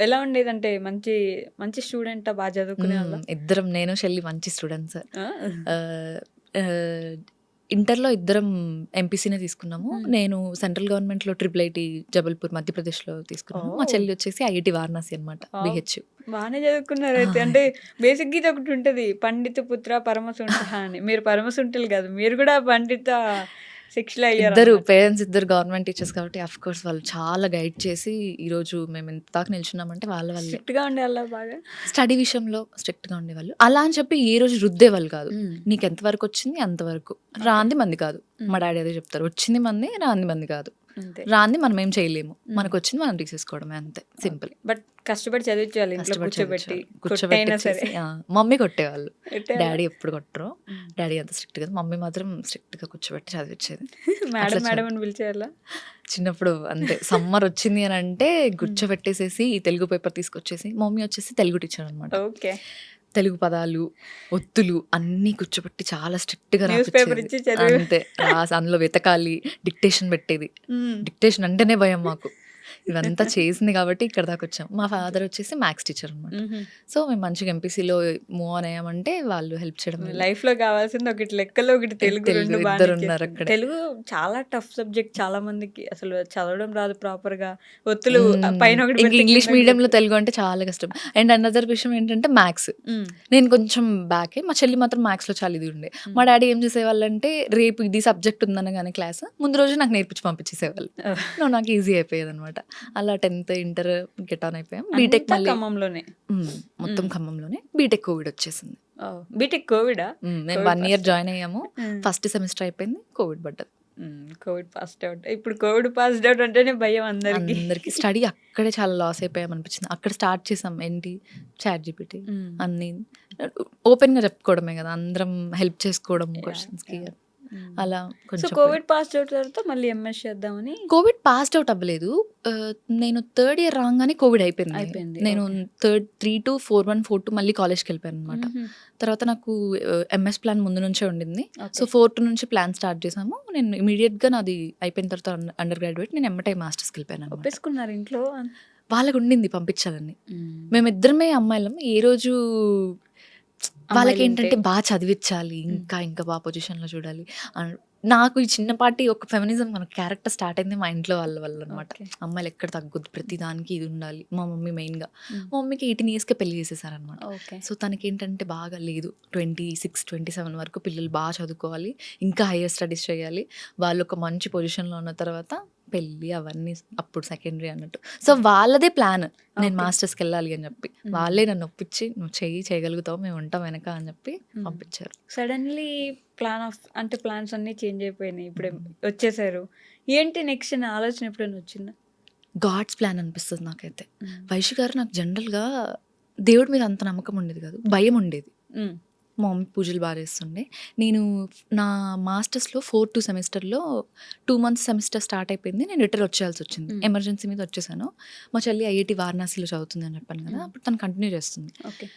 ఎలా ఉండేదంటే మంచి మంచి స్టూడెంటా? బా చదువుకునేవాళ్ళా? ఇద్దరం నేను, షెల్లి మంచి స్టూడెంట్స్. ఆ! ఆహ్, ఆహ్, ఇంటర్‌లో ఇద్దరం ఎంపీసీనే తీసుకున్నాము. హ్మ్. నేను సెంట్రల్ గవర్నమెంట్‌లో ట్రిపుల్ ఐటీ జబల్పూర్ మధ్యప్రదేశ్‌లో తీసుకున్నాను. మా ఓహ్! చెల్లి వచ్చేసి ఐఐటీ వారణాసి అనమాట. వావ్! బీహెచ్. బానే చదువుకున్నారైతే. అంటే బేసిక్‌గా ఇదొకటుంటది. పండిత పుత్ర పరమసుంఠః అని. మీరు పరమసుంఠులు గాదు. మీరు గూడా పండిత శిక్షలో అయ్యారన్నమాట. పేరెంట్స్ ఇద్దరు గవర్నమెంట్ టీచర్స్ కాబట్టి ఆఫ్‌కోర్స్ వాళ్ళు చాలా గైడ్ చేసి ఈరోజు మేము ఇంత దాకా నిల్చున్నామంటే వాళ్ళ వల్లే. స్ట్రిక్ట్‌గా ఉండేవాళ్ళా బాగా? స్టడీ విషయంలో స్ట్రిక్ట్‌గా ఉండేవాళ్ళు. అలా అని చెప్పి ఏ రోజు రుద్దేవాళ్ళు కాదు. హ్మ్. నీకెంత వరకొచ్చింది అంతవరకు. ఓకే. రాంది మంది కాదు. మా హ్మ్. డాడీ అదే చెప్తారు. వచ్చింది మంది, రాంది మంది కాదు. అంతే. రాంది మనం ఏం చేయలేము. హ్మ్. మనకొచ్చింది మనం తీసేసుకోవడమే అంతే. సింపుల్. బట్ కష్టపడి చదివించాలి ఇంట్లో కష్టపడి కూర్చోబెట్టి. చదివించేవాళ్ళు. కొట్టైనా సరే. కూర్చోబెట్టిచ్చేసి మమ్మీ కొట్టేవాళ్ళు. కొట్టేవాళ్ళా? డాడీ ఎప్పుడు కొట్టరు. హ్మ్. డాడీ అంత స్ట్రిక్ట్ కాదు. మమ్మీ మాత్రం స్ట్రిక్ట్‌గా కూర్చోబెట్టి చదివిచ్చేది. మేడం అట్లా మేడం అని పిలిచేవాళ్ళా? చిన్నప్పుడు అంతే. సమ్మర్ వచ్చింది అని అంటే హ్మ్. కూర్చోబెట్టేసేసి తెలుగు పేపర్ తీసుకొచ్చేసి మమ్మీ వచ్చేసి తెలుగు టీచర్ అనమాట. ఓకే. తెలుగు పదాలు, ఒత్తులు అన్నీ కూర్చోబెట్టి చాలా స్ట్రిక్ట్‌గా న్యూస్ పేపర్ రాపిచ్చేది. ఇచ్చి చదివి అంతే. అందులో వెతకాలి. డిక్టేషన్ పెట్టేది. హ్మ్. డిక్టేషన్ అంటేనే భయం మాకు. ఇవంతా చేసింది కాబట్టి ఇక్కడి దాకొచ్చాం. మా ఫాదర్ వచ్చేసి మ్యాథ్స్ టీచర్ అనమాట. హుహు. సో, మేము మంచిగా ఎంపీసీలో మూవ్ ఆన్ అయ్యామంటే వాళ్ళు హెల్ప్ చేయడం వల్ల. లైఫ్‌లో కావాల్సింది ఒకటి లెక్కలు, ఒకటి తెలుగు తెలుగు 2 బానే ఇద్దరున్నారు ఇచ్చేసింది. అక్కడే. తెలుగు చాలా టఫ్ సబ్జెక్ట్ చాలా మందికి. అసలు చదవడం రాదు ప్రాపర్‌గా. ఒత్తులు పైన ఒకటి ఇంక పెడితే ఇంగ్లీష్ కిందొకటి మీడియంలో పెడతారు. తెలుగు అంటే చాలా కష్టం. అండ్ అనదర్ విషయం ఏంటంటే మ్యాథ్స్. హ్మ్. నేను కొంచెం బ్యాకే. మా చెల్లి మాత్రం మ్యాథ్స్‌లో చాలా ఇది ఉండే. మా హ్మ్. డ్యాడీ ఏం చేసేవాళ్ళంటే, రేపు ఇది సబ్జెక్ట్ ఉందనగానే క్లాస్, ముందు రోజు నాకు నేర్పించి పంపించేసేవాళ్ళు. నాకు ఈజీ అయిపోయేదనమాట. అలా 10థ్, ఇంటర్ గెట్ ఆన్ అయిపోయాం. బీటెక్ అంతా మళ్ళీ ఖమ్మంలోనే. మొత్తం హ్మ్. ఖమ్మంలోనే. బీటెక్ కోవిడ్ వచ్చేసింది. ఓహ్! బీటెక్ కోవిడా? మేము కోవిడ్ 1 ఇయర్ ఫస్ట్. జాయిన్ అయ్యాము. హ్మ్. ఫస్ట్ సెమిస్టర్ అయిపోయింది. కోవిడ్ పడ్డది. Covid passed out. ఇప్పుడు కోవిడ్ పాస్డ్ అవుట్ అంటేనే భయం అందరికి. అందరికి స్టడీ అక్కడే చాలా లాస్ అయిపోయామనిపించింది. అక్కడ స్టార్ట్ చేసాం. ఏంటి చాట్‌జీపీటీ హ్మ్. అన్నీ ఓపెన్‌గా చెప్పుకోవడమే కదా! అందరం హెల్ప్ చేసుకోవడం యాహ్! క్వెషన్స్‌కి. యాహ్! హ్మ్. అలా సో, కొంచెం కోవిడ్ పాస్డ్ అవుట్ తర్వాత మళ్ళీ ఎంఎస్ చేద్దామని కోవిడ్ పాస్డ్ ఔట్ అవ్వలేదు. నేను థర్డ్ ఇయర్ రాంగానే కోవిడ్ అయిపోయింది. అయిపోయింది. నేను ఓకే. 3-2, 4-1, 4-2 మళ్ళీ కాలేజ్‌కెళ్ళిపోయాననమాట. హుహు. తర్వాత నాకు ఎంఎస్ ప్లాన్ ముందు నుంచే ఉండింది. So, okay. 4-2 నుంచి ప్లాన్ స్టార్ట్ చేసాము. నేను ఇమ్మీడియేట్‌గా నాది అయిపోయిన తర్వాత అండర్ గ్రాడ్యుయేట్ నేను ఎమ్మటే మాస్టర్స్‌కెళ్ళిపోయాననమాట. ఒప్పేసుకున్నారు ఇంట్లో? వాళ్ళకుండింది పంపించాలని. హ్మ్. మేమిద్దరమే అమ్మాయిలం. ఏ రోజు అమ్మాయిలుంటే వాళ్ళకేంటంటే చదివిచ్చాలి. హ్మ్. ఇంకా ఇంకా బా పొజిషన్‌లో చూడాలి. నాకు ఈ చిన్నపాటి ఒక ఫెమినిజం మన క్యారెక్టర్ స్టార్ట్ అయింది మా ఇంట్లో వాళ్ళ వల్ల అనమాట. ఓకే. అమ్మాయిలు ఎక్కడ తగ్గొద్దు, ప్రతి దానికి ఇది ఉండాలి. మా మమ్మీ మెయిన్‌గా. హ్మ్. మా మమ్మీకి 18 ఇయర్స్‌కే పెళ్లి చేసేసారనమాట. ఓకే. సో తనకేంటంటే బాగా లేదు 26, 27 వరకు పిల్లలు బాగా చదువుకోవాలి, ఇంకా హైయర్ స్టడీస్ చేయాలి, వాళ్ళు ఒక మంచి పొజిషన్‌లో ఉన్న తర్వాత పెళ్ళి అవన్నీ అప్పుడు సెకండరీ అన్నట్టు. సో వాళ్ళదే ప్లాన్ నేను ఓకే. మాస్టర్స్‌కి వెళ్ళాలి అని చెప్పి. హ్మ్. వాళ్ళే నన్ను ఒప్పించి నువ్వు చేయగలుగుతావు, మేము ఉంటాం వెనక అని చెప్పి హ్మ్. పంపించారు. సడన్‌లీ ప్లాన్స్ అన్నీ చేంజ్ అయిపోయినాయి. ఇప్పుడే వచ్చేసారు. ఏంటి నెక్స్ట్ అనే ఆలోచన ఎప్పుడైనా వచ్చిందా? గాడ్స్ ప్లాన్ అనిపిస్తుంది నాకైతే. హ్మ్. వైషు గారు నాకు జనరల్‌గా దేవుడి మీద అంత నమ్మకం ఉండేది కాదు, భయం ఉండేది. హ్మ్. మా మమ్మీ పూజలు బాగా చేస్తుండే. నేను నా మాస్టర్స్‌లో 4-2 సెమిస్టర్‌లో 2 మంత్స్ సెమిస్టర్ స్టార్ట్ అయిపోయింది. నేను రిటర్న్ వచ్చేయాల్సి వచ్చింది. హ్మ్. ఎమర్జెన్సీ మీద వచ్చేసాను. మా చెల్లి ఐఐటీ వారణాసిలో చదువుతుంది అని చెప్పాను కదా! అప్పుడు తను కంటిన్యూ చేస్తుంది. ఓకే.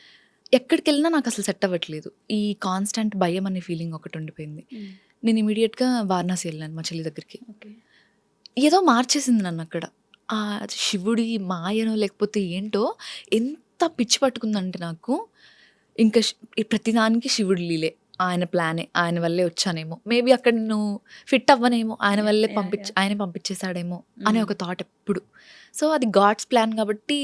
ఎక్కడికెళ్ళినా నాకు అసలు సెట్ అవ్వట్లేదు. ఈ కాన్స్టాంట్ భయం అనే ఫీలింగ్ ఒకటి ఉండిపోయింది. హ్మ్. నేను ఇమ్మీడియేట్‌గా వారణాసి వెళ్ళాను మా చెల్లి దగ్గరికి. ఓకే. ఏదో మార్చేసింది నన్నక్కడ. శివుడి మాయనో లేకపోతే ఏంటో ఎంత పిచ్చి పట్టుకుందంటే నాకు, ఇంక ప్రతిదానికి శివుడి లీలే. ఆయన ప్లానే. ఆయన వల్లే వచ్చానేమో. మేబీ అక్కడ నేను ఫిట్ అవ్వనేమో. ఆయన వల్లే యాహ్! ఆయనే పంపించేసాడేమో అనే హ్మ్. ఒక థాట్ ఎప్పుడు. సో అది గాడ్స్ ప్లాన్ కాబట్టి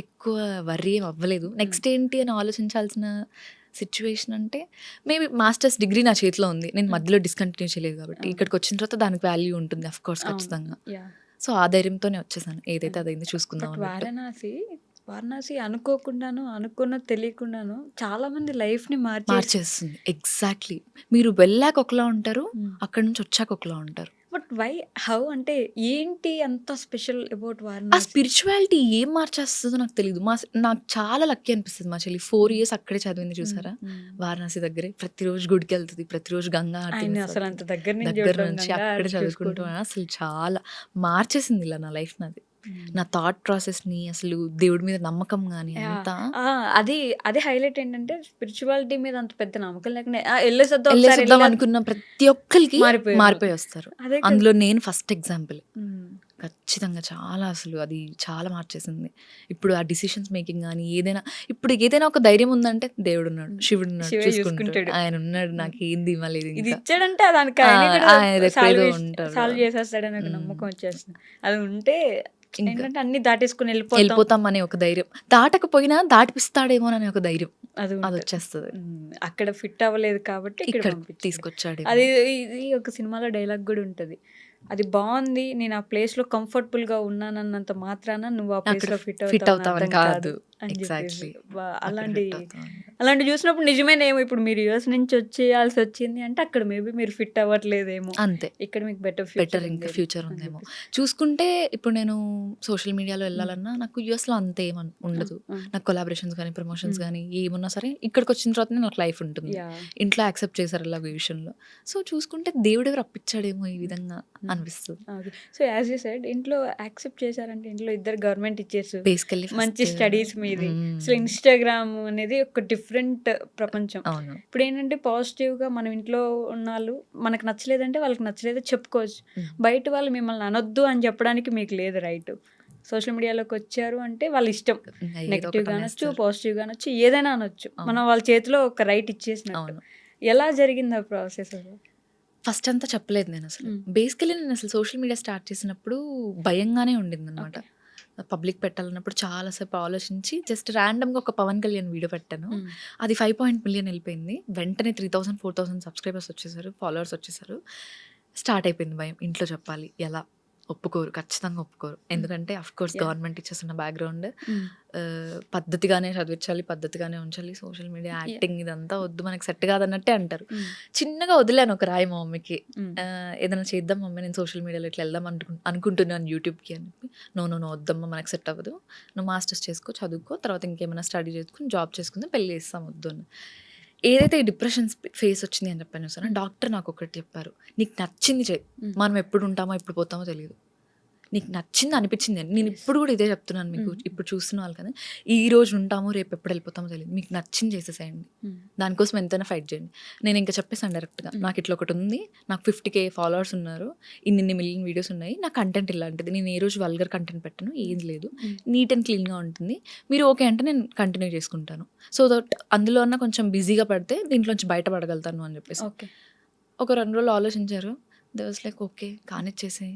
ఎక్కువ వర్రీ ఏం అవ్వలేదు. నెక్స్ట్ ఏంటి అని ఆలోచించాల్సిన సిట్యుయేషన్ అంటే మేబీ మాస్టర్స్ డిగ్రీ నా చేతిలో ఉంది. నేను మధ్యలో డిస్కంటిన్యూ చేయలేదు కాబట్టి. అవును. ఇక్కడికొచ్చిన తర్వాత దానికి వాల్యూ ఉంటుంది అఫ్‌కోర్స్ అవును. ఖచ్చితంగా. యాహ్! సో ఆ ధైర్యంతోనే వచ్చేసాను. ఏదైతే అదైంది చూసుకుందాం బట్ అన్నట్టు. వారణాసి అనుకోకుండాను, అనుకున్నది తెలియకుండాను చాలా మంది లైఫ్‌ని మార్చేస్తుంది. ఎగ్జాక్ట్‌లీ. మీరు వెళ్ళాక ఒకలా ఉంటారు, హ్మ్. అక్కడి నుంచి వచ్చాక ఒకలా ఉంటారు. బట్ హౌ అంటే ఏంటి అంత స్పెషల్ అబౌట్ ఆ వారణాసి? స్పిరిచువాలిటీ ఏం మార్చేస్తదో నాకు తెలీదు. నాకు చాలా లక్కీ అనిపిస్తది. మా చెల్లి 4 ఇయర్స్ అక్కడే చదివింది హ్మ్. చూసారా? హ్మ్. వారణాసి దగ్గరే. ప్రతిరోజు గుడికెళ్తది. ప్రతిరోజు గంగా హారతి ఆయన్ని మిస్ అసలు అవ్వదు. అంత దగ్గర నుంచి దగ్గర చూడడం, నుంచి గంగా అక్కడే హారతి చదువుకుంటూ చూసుకోవడం. అసలు చాలా మార్చేసింది ఇలా నా లైఫ్ నాది. హ్మ్. నా థాట్ ప్రాసెస్‌ని, అసలు దేవుడి మీద నమ్మకం గాని యాహ్! అంతా ఆ! అది హైలైట్ ఏంటంటే స్పిరిచువాలిటీ మీద అంత పెద్ద నమ్మకం లేకుండా ఎళ్ళేసొద్దాం ఒకసారి ఎళ్ళేసొద్దాం అనుకున్న ప్రతి ఒక్కళ్ళకి మారిపోయారు. మారిపోయొస్తారు. అదే కదా! అందులో నేను ఫస్ట్ ఎగ్జాంపుల్. హ్మ్. ఖచ్చితంగా చాలా అసలు అది చాలా మార్చేసింది. ఇప్పుడు ఆ డెసిషన్స్ మేకింగ్ గాని ఇప్పుడు ఏదైనా ఒక ధైర్యం ఉందంటే దేవుడున్నాడు, హ్మ్. శివుడున్నాడు, శివే చూసుకుంటాడు. చూసుకుంటాడు. ఆయనున్నాడు, హ్మ్. నాకేం ధీమా లేదు ఇది ఇంకా. ఇచ్చాడంటే దానికి ఆ! ఆయనే కూడా ఆయన ఎక్కడేదో ఉంటారు. సాల్వ్ చేసేస్తాడని ఒక హ్మ్. నమ్మకం వచ్చేస్తుంది. అది ఉంటే ఇంకా ఏంటంటే అన్నీ దాటేసుకొని వెళ్ళిపోతాం. ఎళ్ళిపోతాం అనే ఒక ధైర్యం. దాటకపోయినా దాటిపిస్తాడేమోననే ఒక ధైర్యం అది ఉంటది. అదొచ్చేస్తది. అక్కడ ఫిట్ అవ్వలేదు కాబట్టి ఇక్కడ ఇక్కడ పంపించాడు. తీసుకొచ్చాడేమో. అది ఇది ఒక సినిమాలో డైలాగ్ గూడా ఉంటది. అది బావుంది. నేను ఆ ప్లేస్‌లో కంఫర్టబుల్‌గా ఉన్నానన్నంత మాత్రాన నువ్వు ఆ అక్కడ ప్లేస్‌లో ఫిట్ ఫిట్ అవుతావని అవుతామని అర్థం కాదు కాదు. అని జెప్పేసి. ఎగ్జాక్ట్‌లీ. అక్కడ అలాంటి ఫిట్ అవుతామని. అలాంటివి చూసినప్పుడు నిజమేనేమో ఇప్పుడు మీరు యూఎస్ నుంచి వచ్చేయాల్సొచ్చింది అంటే అక్కడ మేబీ మీరు ఫిట్ అవ్వట్లేదేమో. అంతే. ఇక్కడ మీకు బెటర్ బెటర్ ఫ్యూచర్ ఇంకా ఉందేమో ఫ్యూచర్ అని ఉందేమో. జెప్పేసి. చూసుకుంటే ఇప్పుడు నేను సోషల్ మీడియాలో వెళ్ళాలన్నా నాకు యూఎస్‌లో అంత ఉండదు. ఆ! నాకు కొలాబరేషన్స్ గానీ, ప్రమోషన్స్ హ్మ్. గానీ ఏమున్నా సరే ఇక్కడికొచ్చిన తర్వాతనే నాకు లైఫ్ ఉంటుంది. యాహ్! ఇంట్లో యాక్సెప్ట్ చేశారు ఇలాగ ఈ విషయంలో. సో, చూసుకుంటే దేవుడెవరు రప్పించాడేమో ఈ విధంగా హ్మ్. అనిపిస్తది. Okay. So, as you said ఇంట్లో యాక్సెప్ట్ చేశారంటే ఇంట్లో ఇద్దరు గవర్నమెంట్ టీచర్స్. బేసికల్లీ మంచి ఫస్ట్ స్టడీస్ మీది. అసలు హ్మ్. ఇన్‌స్టాగ్రామ్ అనేది ఒక డిఫరెంట్ ప్రపంచం. అవును. ఇప్పుడేంటంటే పాజిటివ్‌గా మనం ఇంట్లో ఉన్నోళ్ళు మనకు నచ్చలేదంటే వాళ్ళకి నచ్చలేదో చెప్పుకోవచ్చు. హ్మ్. బయట వాళ్ళు మిమ్మల్ని అనొద్దు అని చెప్పడానికి మీకు లేదు రైటు. సోషల్ మీడియాలోకొచ్చారు అంటే వాళ్ళ ఇష్టం. ఏదో నెగెటివ్‌గా ఒకటి అనొచ్చు, అనేస్తారు. పాజిటివ్‌గా అనొచ్చు, ఏదైనా అనొచ్చు. మనం అవును. వాళ్ళ చేతిలో ఒక రైట్ ఇచ్చేసినట్టు. అవును. ఎలా జరిగింది ఆ ప్రాసెస్ అసలు? ఫస్ట్ అంతా చెప్పలేదు నేనసలు. హ్మ్. బేసికల్లీ నేనసలు సోషల్ మీడియా స్టార్ట్ చేసినప్పుడు భయంగానే ఉండిందనమాట. ఓకే. పబ్లిక్ పెట్టాలన్నప్పుడు చాలా సేపు ఆలోచించి జస్ట్ ర్యాండమ్‌గా ఒక 'పవన్ కళ్యాణ్' వీడియో పెట్టాను. హ్మ్. అది 5 మిలియన్ ఎళ్ళిపోయింది. వెంటనే 3000, 4000 సబ్స్క్రైబర్స్ వచ్చేసారు. ఫాలోవర్స్ వచ్చేసారు. స్టార్ట్ అయిపోయింది భయం. ఇంట్లో చెప్పాలి ఎలా? ఒప్పుకోరు. ఖచ్చితంగా ఒప్పుకోరు. హ్మ్. ఎందుకంటే ఆఫ్‌కోర్స్ యాహ్! గవర్నమెంట్ టీచర్స్ ఉన్న బ్యాక్‌గ్రౌండ్. హ్మ్. పద్ధతిగానే చదివించాలి, పద్ధతిగానే ఉంచాలి. Social media yeah! యాక్టింగ్ ఇదంతా వద్దు, మనకి సెట్ కాదన్నట్టే అంటారు. హ్మ్. చిన్నగా వదిలాను ఒక రాయి మా మమ్మీకి. హ్మ్. ఏదైనా చేద్దాం మమ్మీ, నేను సోషల్ మీడియాలో ఇట్లా వెళ్దాం అనుకుంటున్నాను యూట్యూబ్‌కి అని చెప్పి. నో, నో, నో వద్దమ్మా, మనకు సెట్ అవ్వదు. నువ్వు మాస్టర్స్ చేసుకో, చదువుకో, తర్వాత ఇంకేమైనా స్టడీ చేసుకొని జాబ్ చేసుకుందాం, పెళ్లి చేస్తాం వద్దు అని. ఏదైతే ఈ డిప్రెషన్ ఫేస్ వచ్చింది అని చెప్పాను చూసారా, డాక్టర్ నాకు ఒకటి చెప్పారు. నీకు నచ్చింది చెయ్యి. హ్మ్. మనం ఎప్పుడు ఉంటామో ఎప్పుడు పోతామో తెలియదు. నీకు నచ్చింది అనిపించింది అని. నేను యెస్. ఇప్పుడు కూడా ఇదే చెప్తున్నాను మీకు. హ్మ్. ఇప్పుడు చూస్తున్న వాళ్ళకని. ఈ రోజు ఉంటామో రేపు ఎప్పుడు వెళ్ళిపోతామో తెలియదు. మీకు నచ్చింది చేసేసేయండి. హ్మ్. దానికోసం ఎంతైనా ఫైట్ చేయండి. నేను ఇంకా చెప్పేసాను డైరెక్ట్‌గా. హ్మ్. నాకు ఇట్లా ఒకటి ఉంది. నాకు 50,000 ఫాలోవర్స్ ఉన్నారు. ఇన్నిన్ని మిలియన్ వీడియోస్ ఉన్నాయి. నా కంటెంట్ ఇలాంటిది. నేను ఏ రోజు వల్గర్ కంటెంట్ పెట్టను. ఏది లేదు. హ్మ్. నీట్ అండ్ క్లీన్‌గా ఉంటుంది. మీరు ఓకే అంటే నేను కంటిన్యూ చేసుకుంటాను. సో దట్ అందులో అన్నా కొంచెం బిజీగా పడితే దీంట్లోంచి బయటపడగలుగుతాను అని చెప్పేసి. ఓకే. ఒక 2 రోజులు ఆలోచించారు. దే వాస్ లైక్ ఓకే కానిచ్చేసేయి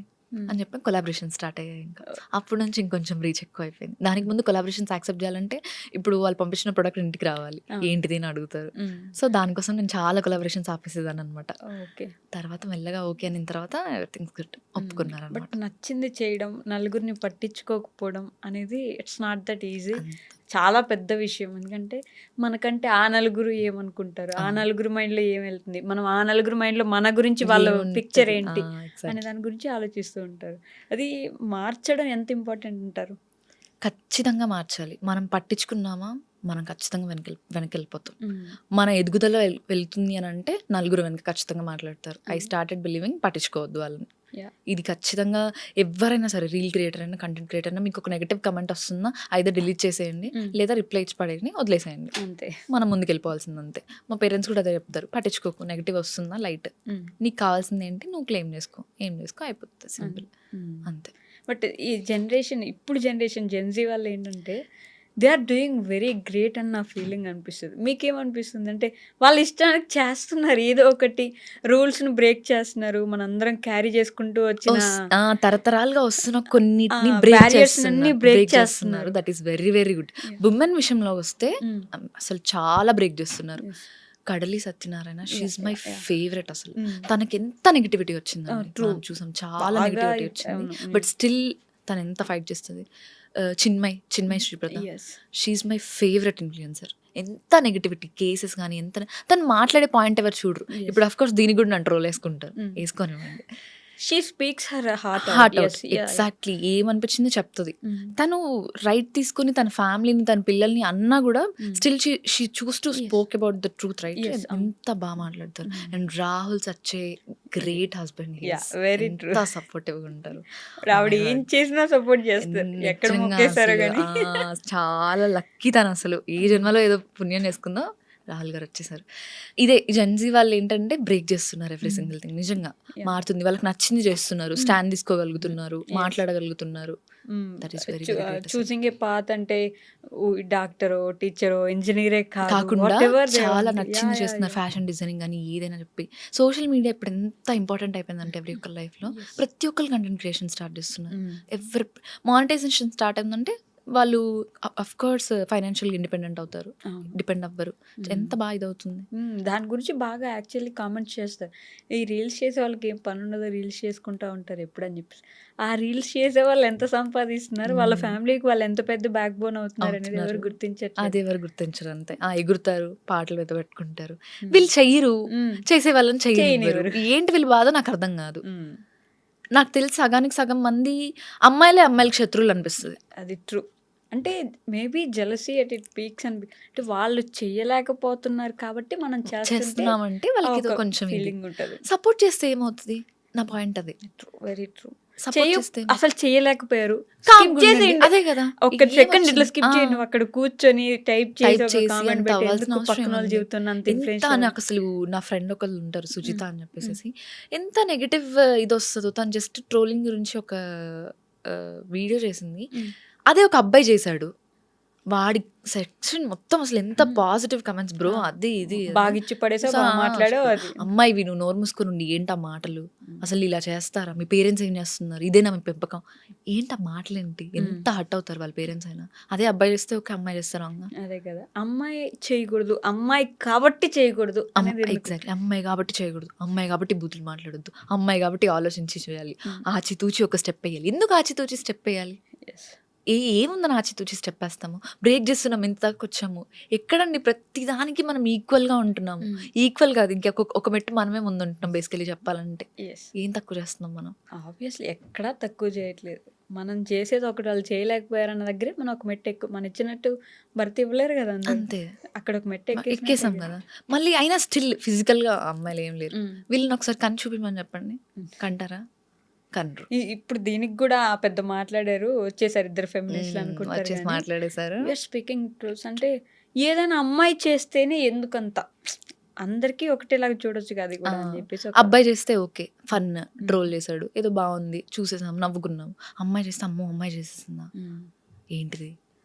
అని చెప్పి కొలాబరేషన్ స్టార్ట్ అయ్యాయి. ఇంకా అప్పటి నుంచి ఇంకొంచెం రీచ్ ఎక్కువ అయిపోయింది. దానికి ముందు కొలాబరేషన్స్ యాక్సెప్ట్ చేయాలంటే ఇప్పుడు వాళ్ళు పంపించిన ప్రొడక్ట్ ఇంటికి రావాలి, ఏంటిది అని అడుగుతారు. సో దానికోసం నేను చాలా కొలాబరేషన్స్ ఆపేసేదాన్ని అనమాట. ఓకే. తర్వాత మెల్లగా ఓకే అయిన తర్వాత ఎవ్రీథింగ్స్ గుడ్ ఒప్పుకున్నారు బట్ అనమాట. నచ్చింది చేయడం, నలుగురిని పట్టించుకోకపోవడం అనేది ఇట్స్ నాట్ దట్ ఈజీ. చాలా పెద్ద విషయం. ఎందుకంటే మనకంటే ఆ నలుగురు ఏమనుకుంటారు, ఆ నలుగురు మైండ్లో ఏం వెళ్తుంది, మనం ఆ నలుగురు మైండ్లో మన గురించి వాళ్ళ పిక్చర్ ఏంటి అనే దాని గురించి ఆలోచిస్తూ ఉంటారు. అది మార్చడం ఎంత ఇంపార్టెంట్ అంటారు? ఖచ్చితంగా మార్చాలి. మనం పట్టించుకున్నామా మనం ఖచ్చితంగా వెనక్కి వెళ్ళిపోతాం. మన ఎదుగుదల వెళ్తుంది అని అంటే నలుగురు వెనక ఖచ్చితంగా మాట్లాడతారు. ఐ స్టార్టెడ్ బిలీవింగ్ పట్టించుకోవద్దు వాళ్ళని. ఇది ఖచ్చితంగా ఎవరైనా సరే, రీల్ క్రియేటర్ అయినా కంటెంట్ క్రియేటర్ అయినా, మీకు ఒక నెగటివ్ కమెంట్ వస్తుందా అయితే డిలీట్ చేసేయండి, లేదా రిప్లై ఇచ్చి పడేయండి, వదిలేసేయండి, అంతే. మనం ముందుకు వెళ్ళిపోవాల్సింది అంతే. మా పేరెంట్స్ కూడా అదే చెప్తారు, పట్టించుకోకు, నెగటివ్ వస్తుందా లైట్, నీకు కావాల్సింది ఏంటి నువ్వు క్లెయిమ్ చేసుకో, ఏం చేసుకో, అయిపోతుంది, సింపుల్, అంతే. బట్ ఈ జనరేషన్, ఇప్పుడు జనరేషన్ జెన్జీ వాళ్ళు ఏంటంటే they are doing very great అని నా ఫీలింగ్ అనిపిస్తుంది. మీకేమనిపిస్తుంది? అంటే వాళ్ళ ఇష్టానికి చేస్తున్నారు, ఏదో ఒకటి రూల్స్ని బ్రేక్ చేస్తున్నారు. మనందరం క్యారీ చేసుకుంటూ వచ్చిన తరతరాలుగా వస్తున్న కొన్నిటిని బ్రేక్ చేస్తున్నారు. That is very very good. Women విషయంలో వస్తే అసలు చాలా బ్రేక్ చేస్తున్నారు. కడలి సత్యనారాయణ, షీఈ్ మై ఫేవరెట్. అసలు తనకి ఎంత నెగిటివిటీ వచ్చిందండి, చూసాం, చాలా నెగిటివిటీ వచ్చింది. బట్ స్టిల్ తను ఎంత ఫైట్ చేస్తుంది. Chinmay Sripada, she's my favourite influencer. ఎంత నెగిటివిటీ కేసెస్ కానీ ఎంత తను మాట్లాడే పాయింట్ ఎవరు చూడరు. ఇప్పుడు అఫ్ కోర్స్ దీనికి కూడా నన్ను ట్రోల్ వేసుకుంటారు, వేసుకోనివ్వండి. She speaks her heart out. Exactly ఏమనిపించిందో చెప్తుంది. తను రైట్ తీసుకుని తన ఫ్యామిలీని, తన పిల్లల్ని అన్నా కూడా still she choose to spoke about the truth, right. ఎంత బాగా మాట్లాడతారు. And Rahul such a great husband, very ఎంత సపోర్టివ్ గా ఉంటారు. ఆవిడ ఏం చేసినా సపోర్ట్ చేస్తారు. చాలా లక్కీ తను. అసలు ఏ జన్మలో ఏదో పుణ్యం చేసుకుందో రాహుల్ గారు వచ్చేసారు. ఇదే జెన్జీ వాళ్ళు ఏంటంటే బ్రేక్ చేస్తున్నారు ఎవ్రీ సింగిల్ థింగ్. నిజంగా మారుతుంది, వాళ్ళకి నచ్చింది చేస్తున్నారు, స్టాండ్ తీసుకోగలుగుతున్నారు, మాట్లాడగలుగుతున్నారు. That is very choosing a path. అంటే డాక్టరో, టీచరో, ఇంజనీరే కాకుండా చాలా నచ్చింది చేస్తున్నారు. ఫ్యాషన్ డిజైనింగ్ అని ఏదైనా చెప్పి. సోషల్ మీడియా ఇప్పుడు ఎంత ఇంపార్టెంట్ అయిపోయిందంటే ఎవ్రీ ఒక్కరి లైఫ్లో ప్రతి ఒక్కరు కంటెంట్ క్రియేషన్ స్టార్ట్ చేస్తున్నారు. ఎవరి మానిటైజేషన్ స్టార్ట్ అయిందంటే వాళ్ళు అఫ్ కోర్స్ ఫైనాన్షియల్ ఇండిపెండెంట్ అవుతారు, డిపెండ్ అవ్వరు. ఎంత బాగా ఇదవుతుంది. దాని గురించి బాగా యాక్చువల్లీ కామెంట్స్ చేస్తారు. ఈ రీల్స్ చేసే వాళ్ళకి ఏం పని ఉండదో, రీల్స్ చేసుకుంటూ ఉంటారు ఎప్పుడని చెప్పి. ఆ రీల్స్ చేసే వాళ్ళు ఎంత సంపాదిస్తున్నారు, వాళ్ళ ఫ్యామిలీకి వాళ్ళు ఎంత పెద్ద బ్యాక్ బోన్ అవుతున్నారు అనేది ఎవరు గుర్తించట్లేదు. అది ఎవరు గుర్తించరు, అంతే. ఎగురుతారు, పాటలు పెట్టుకుంటారు, వీళ్ళు చెయ్యరు, చేసే వాళ్ళని చెయ్యనివ్వరు. ఏంటి వీళ్ళు బాధ నాకు అర్థం కాదు. నాకు తెలిసి సగానికి సగం మంది అమ్మాయిలకి శత్రువులు అనిపిస్తుంది. అది ట్రూ. అంటే maybe jealousy at it peaks అంటే వాళ్ళు చేయలేకపోతున్నారు కాబట్టి మనం చేస్తున్నామంటే వాళ్ళకి కొంచెం ఫీలింగ్ ఉంటుంది. సపోర్ట్ చేస్తే ఏమవుతుంది, నా పాయింట్ అది. Very true. అసలు చేయలేకపోయారు, అదే కదా. ఒక సెకండ్ ఇట్లా స్కిప్ చేయండి, అక్కడ కూర్చొని టైప్ చేసి నాకు అసలు నా ఫ్రెండ్ ఒకళ్ళు ఉంటారు సుజిత అని చెప్పేసి, ఎంత నెగటివ్ ఇది వస్తుందో. తను జస్ట్ ట్రోలింగ్ గురించి ఒక వీడియో చేసింది, అదే ఒక అబ్బాయి చేశాడు, వాడి సెక్షన్ మొత్తం అసలు ఎంత పాజిటివ్ కమెంట్స్ బ్రో, అది ఇది బాగిచ్చి పడేసా మాట్లాడో. అమ్మాయి నువ్వు నోరు మూసుకొని ఉండి, ఏంటా మాటలు, అసలు ఇలా చేస్తారా, మీ పేరెంట్స్ ఏం చేస్తున్నారు, ఇదేనా మీ పెంపకం, ఏంటా మాటలు ఏంటి, ఎంత హట్ అవుతారు వాళ్ళ పేరెంట్స్ అయినా. అదే అబ్బాయి చేస్తే ఒక అమ్మాయి చేస్తారు. అదే కదా, అమ్మాయి చేయకూడదు, అమ్మాయి కాబట్టి చేయకూడదు. ఎగ్జాక్ట్లీ, అమ్మాయి కాబట్టి చేయకూడదు, అమ్మాయి కాబట్టి బూతులు మాట్లాడొద్దు, అమ్మాయి కాబట్టి ఆలోచించి చేయాలి, ఆచితూచి ఒక స్టెప్ వేయాలి. ఎందుకు ఆచితూచి స్టెప్ వేయాలి? ఏముందని ఆచితూచి స్టెప్ వేస్తాము, బ్రేక్ చేస్తున్నాం, ఇంత దాకా వచ్చాము. ఎక్కడండి ప్రతిదానికి మనం ఈక్వల్గా ఉంటున్నాము. ఈక్వల్ కాదు, ఇంకా ఒక మెట్టు మనమే ముందు ఉంటున్నాం బేసికలీ చెప్పాలంటే. ఏం తక్కువ చేస్తున్నాం మనం? ఆబ్వియస్లీ ఎక్కడా తక్కువ చేయట్లేదు. మనం చేసేది ఒకటి, వాళ్ళు చేయలేకపోయారన్న దగ్గరే మనం ఒక మెట్టు ఎక్కువ, మన ఇచ్చినట్టు భర్తీ ఇవ్వలేరు కదా, అంతే. అక్కడ ఒక మెట్టు ఎక్కేసాం కదా. మళ్ళీ అయినా స్టిల్ ఫిజికల్గా అమ్మాయిలు ఏం లేరు. వీళ్ళని ఒకసారి కన్ను చూపిమని చెప్పండి, కంటారా? కన్ను. ఇప్పుడు దీనికి కూడా పెద్ద మాట్లాడారు, వచ్చేసారు ఇద్దరు ఫెమినిస్టులు అనుకుంటారు, మాట్లాడేసారు. స్పీకింగ్ ట్రూల్స్. అంటే ఏదైనా అమ్మాయి చేస్తేనే ఎందుకంత, అందరికీ ఒకటేలాగా చూడొచ్చు కదా కూడా అని చెప్పేసి. అబ్బాయి చేస్తే ఓకే, ఫన్, ట్రోల్ చేశాడు, ఏదో బాగుంది, చూసేసాం, నవ్వుకున్నాం. అమ్మాయి చేస్తే అమ్మో అమ్మాయి చేసేసిందా, ఏంటిది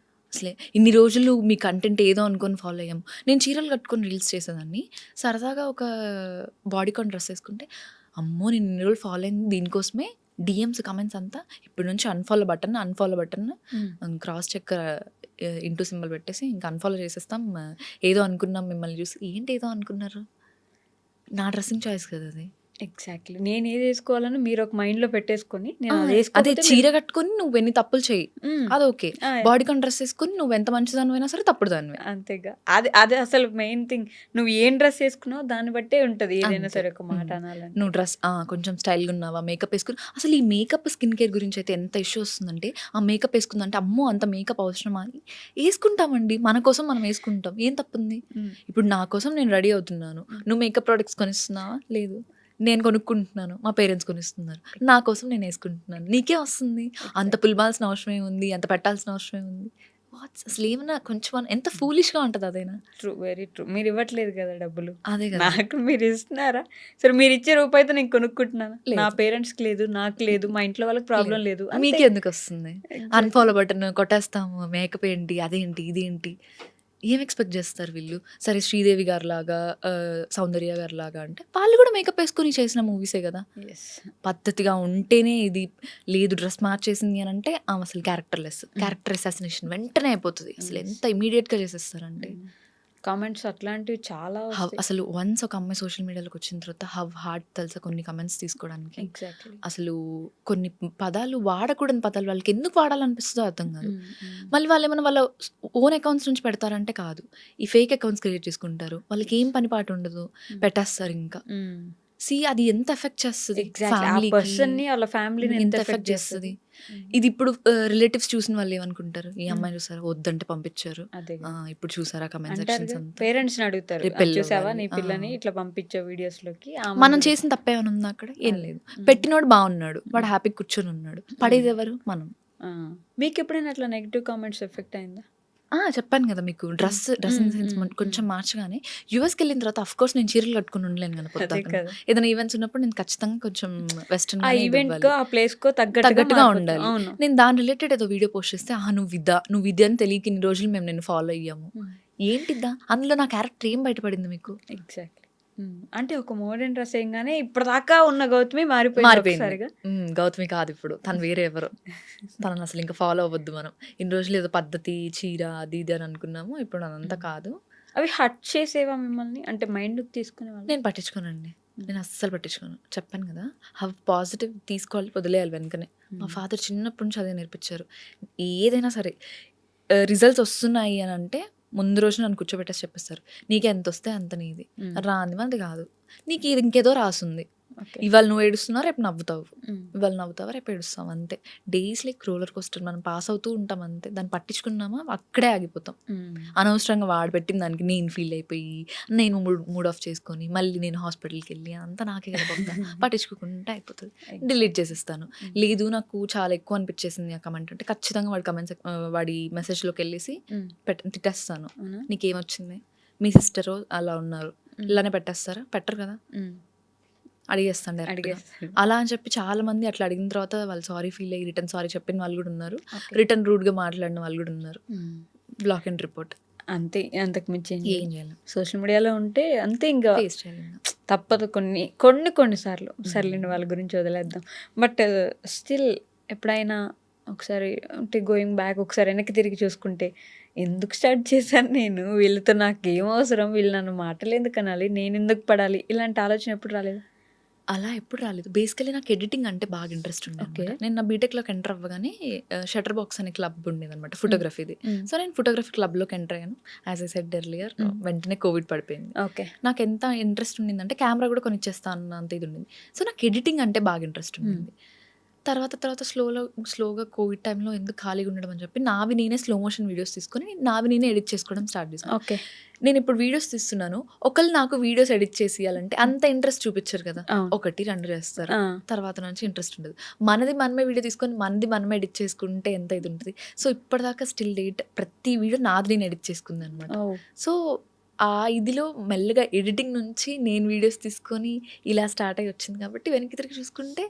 అసలే ఇన్ని రోజులు మీ కంటెంట్ ఏదో అనుకొని ఫాలో అయ్యాము. నేను చీరలు కట్టుకొని రీల్స్ చేసేదాన్ని. సరదాగా ఒక బాడీకాన్ డ్రెస్ వేసుకుంటే, అమ్మో! నేను ఇన్ని రోజులు ఫాలో అయింది దీనికోసమే. డీఎమ్స్, కమెంట్స్ అంతా ఇప్పటి నుంచి unfollow button cross check into symbol పెట్టేసి ఇంకా అన్‌ఫాలో చేసేస్తాం. ఏదో అనుకున్నాం మిమ్మల్ని చూసి. ఏంటి ఏదో అనుకున్నారు? నా డ్రెస్సింగ్ చాయిస్ కదా అది. ఎగ్జాక్ట్‌లీ. నేను ఏది ఏసుకోవాలని మీరు ఒక మైండ్‌లో పెట్టేసుకొని నేను అది అదే ఏసుకోకపోతే చీర కట్టుకొని నువ్వు ఎన్ని తప్పులు చెయ్యి. హ్మ్. అది ఓకే. ఆ! బాడీకాన్ డ్రెస్ వేసుకొని నువ్వు ఎంత మంచిదానివైనా సరే తప్పుడు దానివే. అంతేగా. అది అసలు మెయిన్ థింగ్. నువ్వు ఏం డ్రెస్ ఏసుకున్నావో దాన్ని బట్టే ఉంటది ఏదైనా అంతే. సరే ఒక మాట అనాలంటే. నువ్వు డ్రెస్ కొంచెం స్టైల్‌గా ఉన్నావా? మేకప్ ఏసుకొని అసలు ఈ మేకప్, స్కిన్ కేర్ గురించి అయితే ఎంత ఇష్యూ వస్తుందంటే, ఆ మేకప్ ఏసుకుందంటే అమ్మో! అంత మేకప్ అవసరమా అని ఏసుకుంటామండి. మన కోసం మనం ఏసుకుంటాం. ఏం తప్పుంది? హ్మ్. ఇప్పుడు నా కోసం నేను రెడీ అవుతున్నాను. నువ్వు మేకప్ ప్రొడక్ట్స్ కొనిస్తున్నావా? లేదు. నేను కొనుక్కుంటున్నాను. మా పేరెంట్స్ కొనిస్తున్నారు. నా కోసం నేను ఏసుకుంటున్నాను. నీకేం వస్తుంది? అంత పులిమాల్సిన అవసరం ఏముంది? అంత పెట్టాల్సిన అవసరం ఏముంది? అసలేమన్నా కొంచెం ఎంత ఫూలిష్‌గా ఉంటది అదైనా. ట్రూ. Very true. మీరివ్వట్లేదు గదా డబ్బులు. అదే కదా! నాకు మీరిస్తున్నారా? సరే మీరిచ్చే రూపాయితో నేను కొనుక్కుంటున్నానా? లేదు. నా పేరెంట్స్‌కి లేదు, నాకు లేదు, మా ఇంట్లో వాళ్ళకి ప్రాబ్లమ్ లేదు. అంతే. మీకెందుకొస్తుంది? ఎగ్జాక్ట్‌లీ. అన్‌ఫాలో బటన్ కొట్టేస్తాము. మేకప్ ఏంటి? అదేంటి? ఇదేంటి? ఏం ఎక్స్‌పెక్ట్ జేస్తారు వీళ్ళు? సరే 'శ్రీదేవి' గారిలాగా 'సౌందర్య' గారిలాగా అంటే వాళ్ళు గూడా మేకప్ ఏసుకొని చేసిన మూవీసే గదా! యెస్. పద్ధతిగా ఉంటేనే ఇది. లేదు డ్రెస్ మార్చేసింది అనంటే ఆమె అసలు క్యారెక్టర్‌లెస్. క్యారెక్టర్ అసాసినేషన్ వెంటనే అయిపోతది. అసలు ఎంత ఇమ్మీడియేట్‌గా చేసేస్తారంటే. కామెంట్స్ అట్లాంటివి చాలా వస్తాయి. అసలు వన్స్ ఒక అమ్మాయి సోషల్ మీడియాలోకి వచ్చిన తర్వాత హార్డ్ తెలుసా కొన్ని కమెంట్స్ తీసుకోవడానికి. ఎగ్జాక్ట్‌లీ. అసలు కొన్ని పదాలు వాడకూడని పదాలు వాళ్ళకి ఎందుకు వాడాలనిపిస్తుందో అర్థం కాదు. హ్మ్. మళ్ళీ వాళ్ళేమన్నా వాళ్ళ ఓన్ అకౌంట్స్ నుంచి పెడతారంటే కాదు. ఈ ఫేక్ అకౌంట్స్ క్రియేట్ చేసుకుంటారు. వాళ్ళకి ఏం పని పాటు ఉండదు. పెట్టేస్తారు ఇంకా. హ్మ్. అది ఎంత ఎఫెక్ట్ చేస్తది ఎగ్జాక్ట్‌లీ. ఆ పర్సన్‌ని వాళ్ళ ఫ్యామిలీని ఎంత ఎంత ఎఫెక్ట్ చేస్తది. హ్మ్. ఇది ఇప్పుడు రిలేటివ్స్ చూసిన వాళ్ళు ఏమనుకుంటారు? ఈ అమ్మాయిని చూసారా వద్దంటే పంపించారు. అదే కదా. ఇప్పుడు చూసారా కమెంట్ అంటారుగా సెక్షన్స్ అంతా. పేరెంట్స్‌ని అడుగుతారు. రేపు పెళ్లి చూసావా అవ్వాలి. నీ పిల్లని ఇట్లా పంపించావు వీడియోస్‌లోకి. మనం చేసిన తప్పేమైనా ఉందా అక్కడ? ఏం లేదు. పెట్టినోడు బాగున్నాడు. వాడు హ్యాపీగా కూర్చొని ఉన్నాడు. పడేది ఎవరు? మనం. మీకెప్పుడైనా అట్లా నెగెటివ్ కామెంట్స్ ఎఫెక్ట్ అయిందా? చెప్పాను కదా మీకు డ్రెస్సింగ్ సెన్స్ కొంచెం మార్చగానే యూఎస్‌కెళ్ళిన తర్వాత ఆఫ్‌కోర్స్ నేను చీరలు కట్టుకొని ఉండలేను కదా! అదే పొద్దాకన. కదా. ఏదైనా ఈవెంట్స్ ఉన్నప్పుడు నేను ఖచ్చితంగా కొంచెం వెస్టర్న్ ఆ గానే ఈవెంట్‌కో, ఇవ్వాలి. ఆ ప్లేస్‌కో తగ్గట్టుగా మారిపోతాం. ఉండాలి. అవును. నేను దాని రిలేటెడ్ ఏదో వీడియో పోస్ట్ చేస్తే, నువ్వు ఇది అని తెలియక ఇన్ని రోజులు మేము నిన్ను ఫాలో అయ్యాము. ఏంటిద్దా? అందులో నా క్యారెక్టర్ ఏం బయటపడింది మీకు? ఎగ్జాక్ట్‌లీ. అంటే ఒక మోడర్న్ డ్రెస్ ఏయంగానే ఇప్పటిదాకా ఉన్న గౌతమి మారిపోయింది మారిపోయింది. ఒక్కసారిగా. గౌతమి కాదు ఇప్పుడు. తను వేరే ఎవరో. తనని అసలు ఇంకా ఫాలో అవ్వద్దు మనం. ఇన్ని రోజులు ఏదో పద్ధతి, చీర అది ఇది అని అనుకున్నాము. ఇప్పుడు అదంతా కాదు. అవి హర్ట్ చేసేవా మిమ్మల్ని? అంటే మైండ్‌కి తీసుకునేవాళ్ళా? నేను పట్టించుకోనండి. నేను అస్సలు పట్టించుకోను. చెప్పాను కదా! పాజిటివ్ తీసుకోవాలి, వదిలేయాలి వెనకనే. మా ఫాదర్ చిన్నప్పటి నుంచి అదే నేర్పించారు. ఏదైనా సరే రిజల్ట్స్ వస్తున్నాయి అని అంటే ముందు రోజు నన్ను కూర్చోబెట్టేసి చెప్పేస్తారు. నీకు ఎంత వస్తే అంత నీది. రాంది మనది కాదు. నీకు ఇది ఇంకేదో రాసుంది. ఓకే. ఇవాళ నువ్వు ఏడుస్తున్నావు, రేపు నవ్వుతావు. హ్మ్. ఇవాళ నవ్వుతావా, రేపు ఏడుస్తావు అంతే. డేస్ లైక్ రోలర్ కోస్టర్ మనం పాస్ అవుతూ ఉంటాం అంతే. దాన్ని పట్టించుకున్నామా అక్కడే ఆగిపోతాం. అనవసరంగా వాడు పెట్టిన దానికి నేను ఫీల్ అయిపోయి, నేను మూడ్ ఆఫ్ చేసుకొని, మళ్ళీ నేను హాస్పిటల్‌కి వెళ్ళి అంతా నాకే కదా బొక్క. పట్టించుకోకుండా అయిపోతది. డిలీట్ చేసేస్తాను. లేదు నాకు చాలా ఎక్కువ అనిపించేసింది ఆ కమెంట్ అంటే ఖచ్చితంగా వాడి మెసేజ్‌లోకి వెళ్ళేసి తిట్టేస్తాను. అవునా? నీకేమొచ్చింది? మీ సిస్టరో అలా ఉన్నారు. ఇలానే పెట్టేస్తారా? పెట్టరు కదా! అడిగేస్తాను డైరెక్ట్‌గా. అడిగేస్తాడు. అలా అని చెప్పి చాలా మంది అట్లా అడిగిన తర్వాత వాళ్ళు సారీ ఫీల్ అయ్యి రిటర్న్ సారీ చెప్పిన వాళ్ళు కూడా ఉన్నారు. ఓకే. రిటర్న్ రూడ్‌గా మాట్లాడిన వాళ్ళు కూడా ఉన్నారు. Block and report. అంతే. అంతకు మించి ఏం చేయలేం. సోషల్ మీడియాలో ఉంటే అంతే ఇంకా ఫేస్ చేయాలి ఇంగ. తప్పదు కొన్ని సార్లు. సర్లేండి వాళ్ళ గురించి వదిలేద్దాం. బట్ స్టిల్ ఎప్పుడైనా ఒకసారి అంటే గోయింగ్ బ్యాక్ ఒకసారి వెనక్కి తిరిగి చూసుకుంటే ఎందుకు స్టార్ట్ చేశాను నేను? వీళ్ళతో నాకేం అవసరం? వీళ్ళు నన్ను మాటలు ఎందుకు అనాలి? నేనెందుకు పడాలి? ఇలాంటి ఆలోచన ఎప్పుడు రాలేదా? అలా ఎప్పుడు రాలేదు. బేసికల్లీ నాకు ఎడిటింగ్ అంటే బాగా ఇంట్రెస్ట్ ఉండే ఓకే. అనమాట. నేను నా బీటెక్‌లోకి ఎంటర్ అవ్వగానే షట్టర్ బాక్స్ అనే క్లబ్ ఉండేదనమాట ఫోటోగ్రఫీది. సో, నేను ఫోటోగ్రఫీ క్లబ్‌లోకి ఎంటర్ అయ్యాను. యాజ్ ఐ సెడ్ ఎర్లియర్ వెంటనే కోవిడ్ పడిపోయింది. ఓకే. నాకెంత ఇంట్రెస్ట్ ఉండిందంటే కెమెరా కూడా కొనిచ్చేస్తా అన్నంత ఇది ఉండింది. సో, నాకు ఎడిటింగ్ అంటే బాగా ఇంట్రెస్ట్ ఉండింది. తర్వాత స్లోగా కోవిడ్ టైంలో ఎందుకు ఖాళీగా ఉండడం అని చెప్పి నావి నేనే స్లో మోషన్ వీడియోస్ తీసుకొని నావి నేనే ఎడిట్ చేసుకోవడం స్టార్ట్ చేశాను. ఓకే. నేను ఇప్పుడు వీడియోస్ తీస్తున్నాను. ఒకళ్ళు నాకు వీడియోస్ ఎడిట్ చేసి ఇయ్యాలంటే అంత ఇంట్రెస్ట్ చూపించరు కదా! అవును. 1, 2 చేస్తారు. ఆ! తర్వాత నుంచి ఇంట్రెస్ట్ ఉండదు. మనది మనమే వీడియో తీసుకొని మనది మనమే ఎడిట్ చేసుకుంటే ఎంత ఇది ఉంటది. సో, ఇప్పటిదాకా స్టిల్ డేట్ ప్రతి వీడియో నాది నేను ఎడిట్ చేసుకుందనమాట. ఓహ్! సో, ఆ ఇదిలో మెల్లగా ఎడిటింగ్ నుంచి నేను వీడియోస్ తీసుకొని ఇలా స్టార్ట్ అయ్యి వచ్చింది కాబట్టి వెనక్కి తిరిగి చూసుకుంటే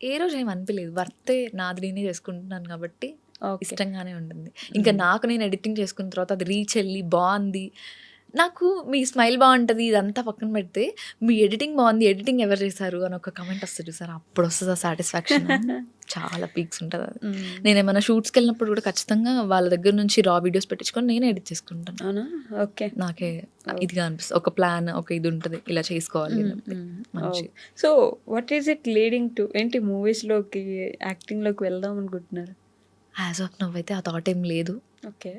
ఏ రోజు ఏమి అనిపియలేదు. వర్తే నాది నేనే చేసుకుంటున్నాను కాబట్టి ఓకే. ఇష్టంగానే ఉంటుంది. ఇంకా నాకు నేను ఎడిటింగ్ చేసుకున్న తర్వాత అది రీచ్ వెళ్ళి బాగుంది, నాకు మీ స్మైల్ బాగుంటుంది ఇదంతా పక్కన పెడితే మీ ఎడిటింగ్ బాగుంది, ఎడిటింగ్ ఎవరు చేశారు అని ఒక కమెంట్ వస్తుంది సార్, అప్పుడు వస్తుంది ఆ సాటిస్ఫాక్షన్. చాలా పీక్స్ ఉంటుంది అది. నేను ఏమైనా షూట్స్కి వెళ్ళినప్పుడు కూడా ఖచ్చితంగా వాళ్ళ దగ్గర నుంచి రా వీడియోస్ పెట్టించుకొని నేనే ఎడిట్ చేసుకుంటాను. అవునా? ఓకే. నాకే ఇదిగా అనిపిస్తుంది, ఒక ప్లాన్ ఒక ఇది ఉంటుంది ఇలా చేసుకోవాలి అని చెప్పి. మంచి so what is it leading to ఏంటి మూవీస్లోకి యాక్టింగ్లోకి వెళ్దాం అనుకుంటున్నారు? యాజ్ ఆఫ్ నవ్ అయితే ఆ థాట్ ఏం లేదు, ఓకే.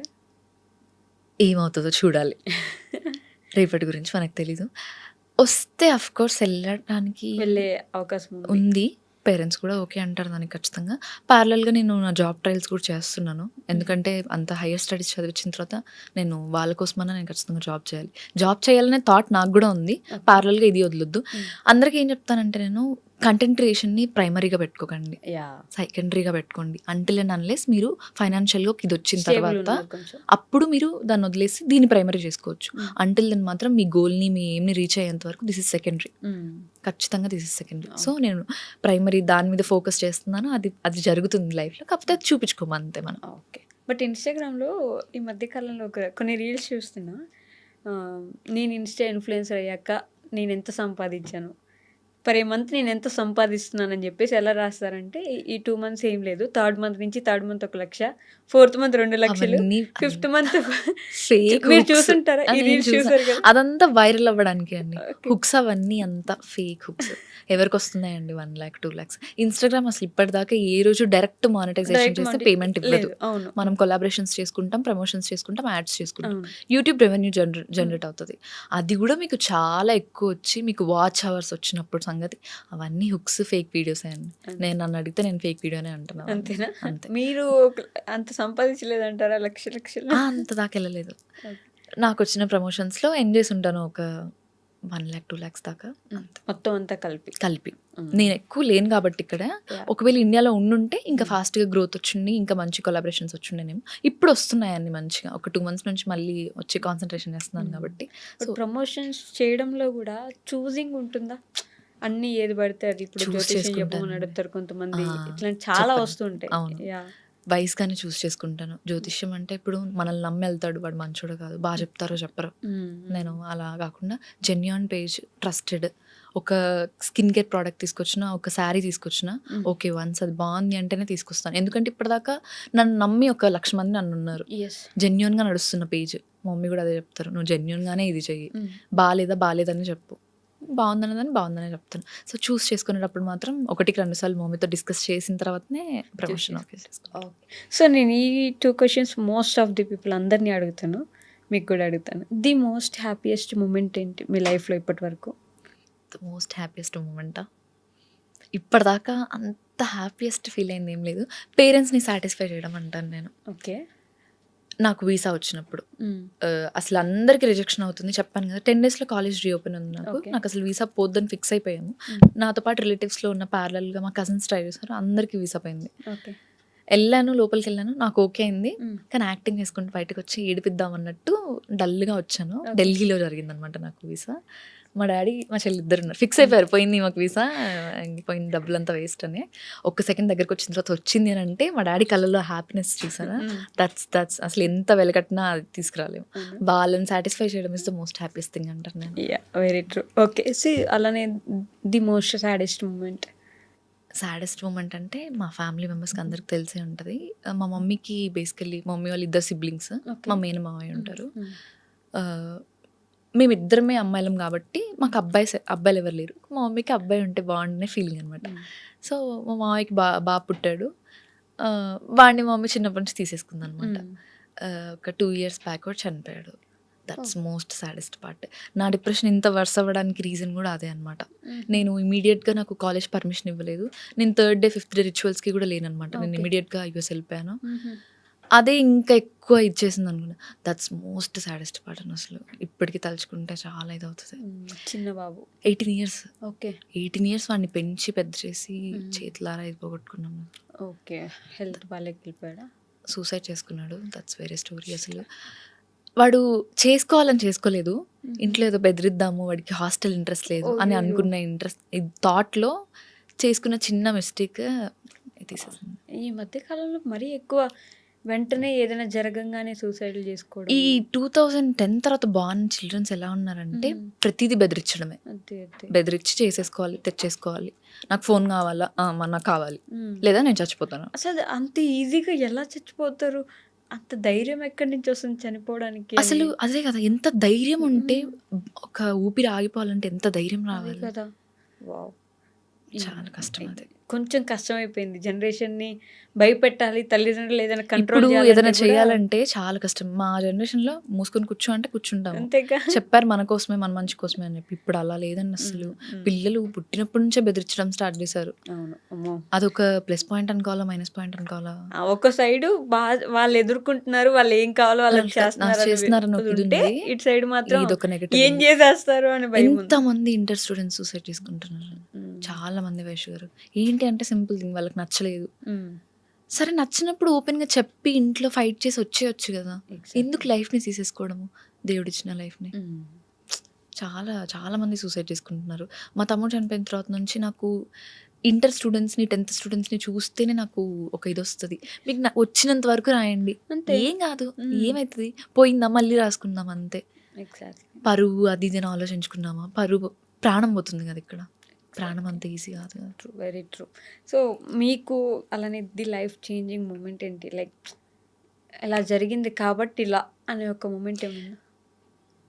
ఏమవుతుందో చూడాలి. రేపటి గురించి మనకు తెలీదు. వస్తే అఫ్ కోర్స్ వెళ్ళడానికి వెళ్ళే అవకాశం ఉంది. ఉంది. పేరెంట్స్ కూడా ఓకే అంటారు దానికి ఖచ్చితంగా. ప్యారలల్గా నేను నా జాబ్ ట్రయల్స్ కూడా చేస్తున్నాను. ఎందుకంటే అంత హైయర్ స్టడీస్ చదివించిన తర్వాత నేను వాళ్ళ కోసమన్నా నేను ఖచ్చితంగా జాబ్ చేయాలి. జాబ్ చేయాలనే థాట్ నాకు కూడా ఉంది. ప్యారలల్గా ఇది వదలొద్దు. అందరికీ ఏం చెప్తానంటే నేను కంటెంట్ క్రియేషన్ని ప్రైమరీగా పెట్టుకోకండి, సెకండరీగా పెట్టుకోండి. అంటిల్ అండ్ అన్లెస్ మీరు ఫైనాన్షియల్గా ఇది వచ్చిన తర్వాత అప్పుడు మీరు దాన్ని వదిలేసి దీన్ని ప్రైమరీ చేసుకోవచ్చు. అంటిల్ దెన్ మాత్రం మీ గోల్ని మీ ఎయిమ్ని రీచ్ అయ్యేంత వరకు దిస్ ఇస్ సెకండరీ. ఖచ్చితంగా దిస్ ఇస్ సెకండరీ. సో నేను ప్రైమరీ దాని మీద ఫోకస్ చేస్తున్నాను. అది జరుగుతుంది లైఫ్లో, కాకపోతే అది చూపించుకోమంతే మనం. ఓకే. బట్ ఇన్స్టాగ్రామ్లో ఈ మధ్యకాలంలో కొన్ని రీల్స్ చూస్తున్నా, నేను ఇన్స్టా ఇన్ఫ్లుయెన్సర్ అయ్యాక నేను ఎంత సంపాదించాను, పర్ ఏ మంత్ నేను ఎంత సంపాదిస్తున్నానని చెప్పేసి ఎలా రాస్తారంటే, ఈ 2 months ఏం లేదు, థర్డ్ మంత్ 1 లక్ష, 4th month 2 లక్షలు, 5th month మీరు చూసుంటారా? ఈ రీల్స్ చూసారు కదా? అదంతా వైరల్ అవ్వడానికి అండి. హుక్స్ అవన్నీ అంతా ఫేక్ హుక్స్. ఎవరికి వస్తున్నాయండి 1 lakh 2 lakhs? ఇన్స్టాగ్రామ్ అసలు ఇప్పటిదాకా ఏ రోజు డైరెక్ట్ మానిటైజేషన్ చేస్తే పేమెంట్ ఇవ్వదు. మనం కొలాబరేషన్స్ చేసుకుంటాం, ప్రమోషన్స్ చేసుకుంటాం, యాడ్స్ చేసుకుంటాం, యూట్యూబ్ రెవెన్యూ జనరేట్ అవుతుంది. అది కూడా మీకు చాలా ఎక్కువ వచ్చి మీకు వాచ్ అవర్స్ వచ్చినప్పుడు సంగతి. అవన్నీ హుక్స్, ఫేక్ వీడియోస్ అండి. నేను నన్ను అడిగితే నేను ఫేక్ వీడియోనే అంటున్నాను. అంతేనా? అంతే. మీరు అంత సంపాదించలేదంటారా? లక్షలు అంత దాకా వెళ్ళలేదు. నాకు వచ్చిన ప్రమోషన్స్లో ఎండ్ చేసి ఉంటాను ఒక 1 lakh 2 lakhs దాకా, మొత్తం అంతా కలిపి. నేను ఎక్కువ లేను కాబట్టి ఇక్కడ. ఒకవేళ ఇండియాలో ఉండుంటే ఇంకా ఫాస్ట్గా గ్రోత్ వచ్చింది, ఇంకా మంచి కొలాబరేషన్స్ వచ్చిండేనేమో. ఇప్పుడు వస్తున్నాయండి మంచిగా. ఒక 2 months నుంచి మళ్ళీ వచ్చి కాన్సన్ట్రేషన్ చేస్తున్నాను కాబట్టి. సో ప్రమోషన్స్ చేయడంలో కూడా చూజింగ్ ఉంటుందా? అన్ని ఏది పడితే అది, ఇప్పుడు జ్యోతిష్యం చెప్పమని అడుగుతారు కొంతమంది, ఇట్లాంటి చాలా వస్తుంటాయి. వైస్గానే చూస్ చేసుకుంటాను. జ్యోతిష్యం అంటే ఇప్పుడు మనల్ని నమ్మి వెళ్తాడు, వాడు మంచోడు కాదు, బాగా చెప్తారో చెప్పరు. నేను అలా కాకుండా జెన్యూన్ పేజ్, ట్రస్టెడ్, ఒక స్కిన్ కేర్ ప్రోడక్ట్ తీసుకొచ్చినా, ఒక శారీ తీసుకొచ్చినా ఓకే, వన్స్ అది బాగుంది అంటేనే తీసుకొస్తాను. ఎందుకంటే ఇప్పటిదాకా నన్ను నమ్మి 1,00,000 మంది నన్ను ఉన్నారు. జెన్యూన్గా నడుస్తున్న పేజ్. మా మమ్మీ కూడా అదే చెప్తారు, నువ్వు జెన్యూన్గానే ఇది చెయ్యి, బాగాలేదని చెప్పు, బాగుందన్నదని బాగుందనే చెప్తాను. సో చూస్ చేసుకునేటప్పుడు మాత్రం 1-2 సార్లు మమ్మీతో డిస్కస్ చేసిన తర్వాతనే ప్రమోషన్ ఆఫీస్ చేసుకుంటాను. సో నేను ఈ 2 questions most of the people అందరినీ అడుగుతాను, మీకు కూడా అడుగుతాను. ది మోస్ట్ హ్యాపీయెస్ట్ మూమెంట్ ఏంటి మీ లైఫ్లో ఇప్పటి వరకు? ద మోస్ట్ హ్యాపీయెస్ట్ మూమెంటా? ఇప్పటిదాకా అంత హ్యాపీయెస్ట్ ఫీల్ అయింది ఏం లేదు. పేరెంట్స్ని సాటిస్ఫై చేయడం అంటాను నేను. ఓకే. నాకు వీసా వచ్చినప్పుడు అసలు అందరికీ రిజెక్షన్ అవుతుంది చెప్పాను కదా. 10 daysలో కాలేజ్ రీఓపెన్ ఉంది. నాకు అసలు వీసా పోద్దని ఫిక్స్ అయిపోయాము. నాతో పాటు రిలేటివ్స్లో ఉన్న ప్యారలల్గా మా కజిన్స్ ట్రై చేశారు, అందరికీ వీసా పోయింది. వెళ్ళాను, లోపలికి వెళ్ళాను, నాకు ఓకే అయింది. కానీ యాక్టింగ్ చేసుకుంటూ బయటకు వచ్చి ఏడిపిద్దాం అన్నట్టు డల్గా వచ్చాను. ఢిల్లీలో జరిగిందనమాట నాకు వీసా. మా డాడీ మా చెల్లి ఇద్దరు ఉన్నారు, ఫిక్స్ అయిపోయారు పోయింది మాకు వీసా, పోయింది డబ్బులంతా వేస్ట్ అని. ఒక్క సెకండ్ దగ్గరకు వచ్చిన తర్వాత వచ్చింది అని అంటే మా డాడీ కళ్ళలో హ్యాపీనెస్ చూసారా, దట్స్ అసలు ఎంత వెలకట్టినా అది తీసుకురాలేము. వాళ్ళని సాటిస్ఫై చేయడం is the most happiest thing అంటారు నేను. Very true. ఓకే. సి అలానే the most saddest moment? Saddest moment అంటే మా ఫ్యామిలీ మెంబర్స్కి అందరికి తెలిసే ఉంటుంది. మా మమ్మీకి బేసికల్లీ మా మమ్మీ వాళ్ళు 2 siblings, మా మేనమావయ్య ఉంటారు. మేమిద్దరమే అమ్మాయిలం కాబట్టి మాకు అబ్బాయిలు ఎవరు లేరు. మా మమ్మీకి అబ్బాయి ఉంటే బాగుండనే ఫీలింగ్ అనమాట. సో మా మామయ్యకి బాగా పుట్టాడు. వాడిని మా మమ్మీ చిన్నప్పటి నుంచి తీసేసుకుంది అనమాట. ఒక 2 years బ్యాక్ చనిపోయాడు. That's most saddest part. నా డిప్రెషన్ ఇంత వర్స్ అవ్వడానికి రీజన్ కూడా అదే అనమాట. నేను ఇమీడియట్గా నాకు కాలేజ్ పర్మిషన్ ఇవ్వలేదు. నేను 3rd day 5th day రిచువల్స్కి కూడా లేనమాట. నేను ఇమీడియట్గా US వెళ్ళిపోయాను. అదే ఇంకా ఎక్కువ ఇచ్చేసింది అనుకున్నా. దట్స్ మోస్ట్ సాడెస్ట్ పార్ట్ అని అసలు ఇప్పటికీ తలుచుకుంటే చాలా ఇది అవుతుంది. చిన్న బాబు 18 years. ఓకే. 18 years వాడిని పెంచి పెద్ద చేసి చేతులారా ఇది పోగొట్టుకున్నాము. ఓకే. హెల్త్ బాగాలేక వెళ్ళిపోయాడా? సూసైడ్ చేసుకున్నాడు. That's very story. అసలు వాడు చేసుకోవాలని చేసుకోలేదు, ఇంట్లో ఏదో బెదిరిద్దాము, వాడికి హాస్టల్ ఇంట్రెస్ట్ లేదు అని అనుకున్న థాట్లో చేసుకున్న చిన్న మిస్టేక్ తీసేసింది. ఈ మధ్య కాలంలో మరీ ఎక్కువ వెంటనే ఏదైనా జరగంగానే సూసైడ్‌లు చేసుకోవడం. ఈ 2010 తర్వాత బార్న్ చిల్డ్రన్స్ ఎలా ఉన్నారంటే ప్రతిదీ బెదిరించడమే. అదే అదే. బెదిరించి చేసేసుకోవాలి, తెచ్చేసుకోవాలి. నాకు ఫోన్ కావాలా? నాకు కావాలి. లేదా నేను చచ్చిపోతాను. అసలు అంత ఈజీగా ఎలా చచ్చిపోతారు? అంత ధైర్యం ఎక్కడి నుంచి వస్తుంది చనిపోవడానికి అని? అసలు అదే కదా! ఎంత ధైర్యం ఉంటే ఒక ఊపిరి ఆగిపోవాలంటే ఎంత ధైర్యం అదే రావాలి. కదా. వావ్! చాలా కష్టం అది. కొంచెం కష్టమైపోయింది. జనరేషన్‌ని భయపెట్టాలి. తల్లిదండ్రులు ఏదైనా కంట్రోల్ ఇప్పుడు చేయాలంటే ఏదైనా కూడా చేయాలంటే చాలా కష్టం. మా జనరేషన్‌లో మూసుకొని కూర్చో అంటే కూర్చుంటాము. అంతేగా. చెప్పారు మన కోసమే, మన మంచి కోసమే అని చెప్పి. ఇప్పుడు అలా లేదండి అసలు. పిల్లలు పుట్టినప్పటి నుంచే బెదిరించడం స్టార్ట్ చేశారు. అవును. అమ్మో! అదొక ప్లస్ పాయింట్ అనుకోవాలా? మైనస్ పాయింట్ అనుకోవాలా? ఒక సైడు వాళ్ళు ఎదుర్కొంటున్నారు. వాళ్ళు ఏం కావాలో వాళ్ళకి చేస్తున్నారని చేస్తున్నారని ఒక ఇది ఉంటే, ఉంది. ఇటు సైడ్ మాత్రం ఇదొక నెగెటివ్ ఏం ఉంది. చేసేస్తారు అని భయం ఉంది. ఎంతమంది ఇంటర్ స్టూడెంట్స్ సూసైడ్ చేసుకుంటున్నారు. చాలా మంది వైషు గారు. ఏంటి అంటే సింపుల్ థింగ్, వాళ్ళకి నచ్చలేదు. సరే నచ్చినప్పుడు ఓపెన్‌గా చెప్పి ఇంట్లో ఫైట్ చేసి వచ్చేయొచ్చు కదా! ఎందుకు లైఫ్‌ని తీసేసుకోవడము? దేవుడిచ్చిన లైఫ్‌ని. చాలా చాలా మంది సూసైడ్ చేసుకుంటున్నారు. మా తమ్ముడు చనిపోయిన తర్వాత నుంచి నాకు ఇంటర్ స్టూడెంట్స్‌ని, 10th స్టూడెంట్స్‌ని చూస్తేనే నాకు ఒక ఇదొస్తది. మీకు వచ్చినంత వరకు రాయండి. అంతే. ఏం కాదు. ఏమైతది? పోయిందా మళ్ళీ రాసుకుందాం అంతే. ఎగ్జాక్ట్‌లీ. పరువు అది ఇది అని ఆలోచించుకున్నామా? పరువు ప్రాణం పోతుంది కదా ఇక్కడ. ప్రాణం అంత ఈజీ కాదు కదా. ట్రూ. Very true. సో, మీకు అలానే ది లైఫ్ చేంజింగ్ మూమెంట్ ఏంటి? లైక్ ఇలా జరిగింది కాబట్టి ఇలా అనే ఒక మూమెంట్ ఏమన్నా?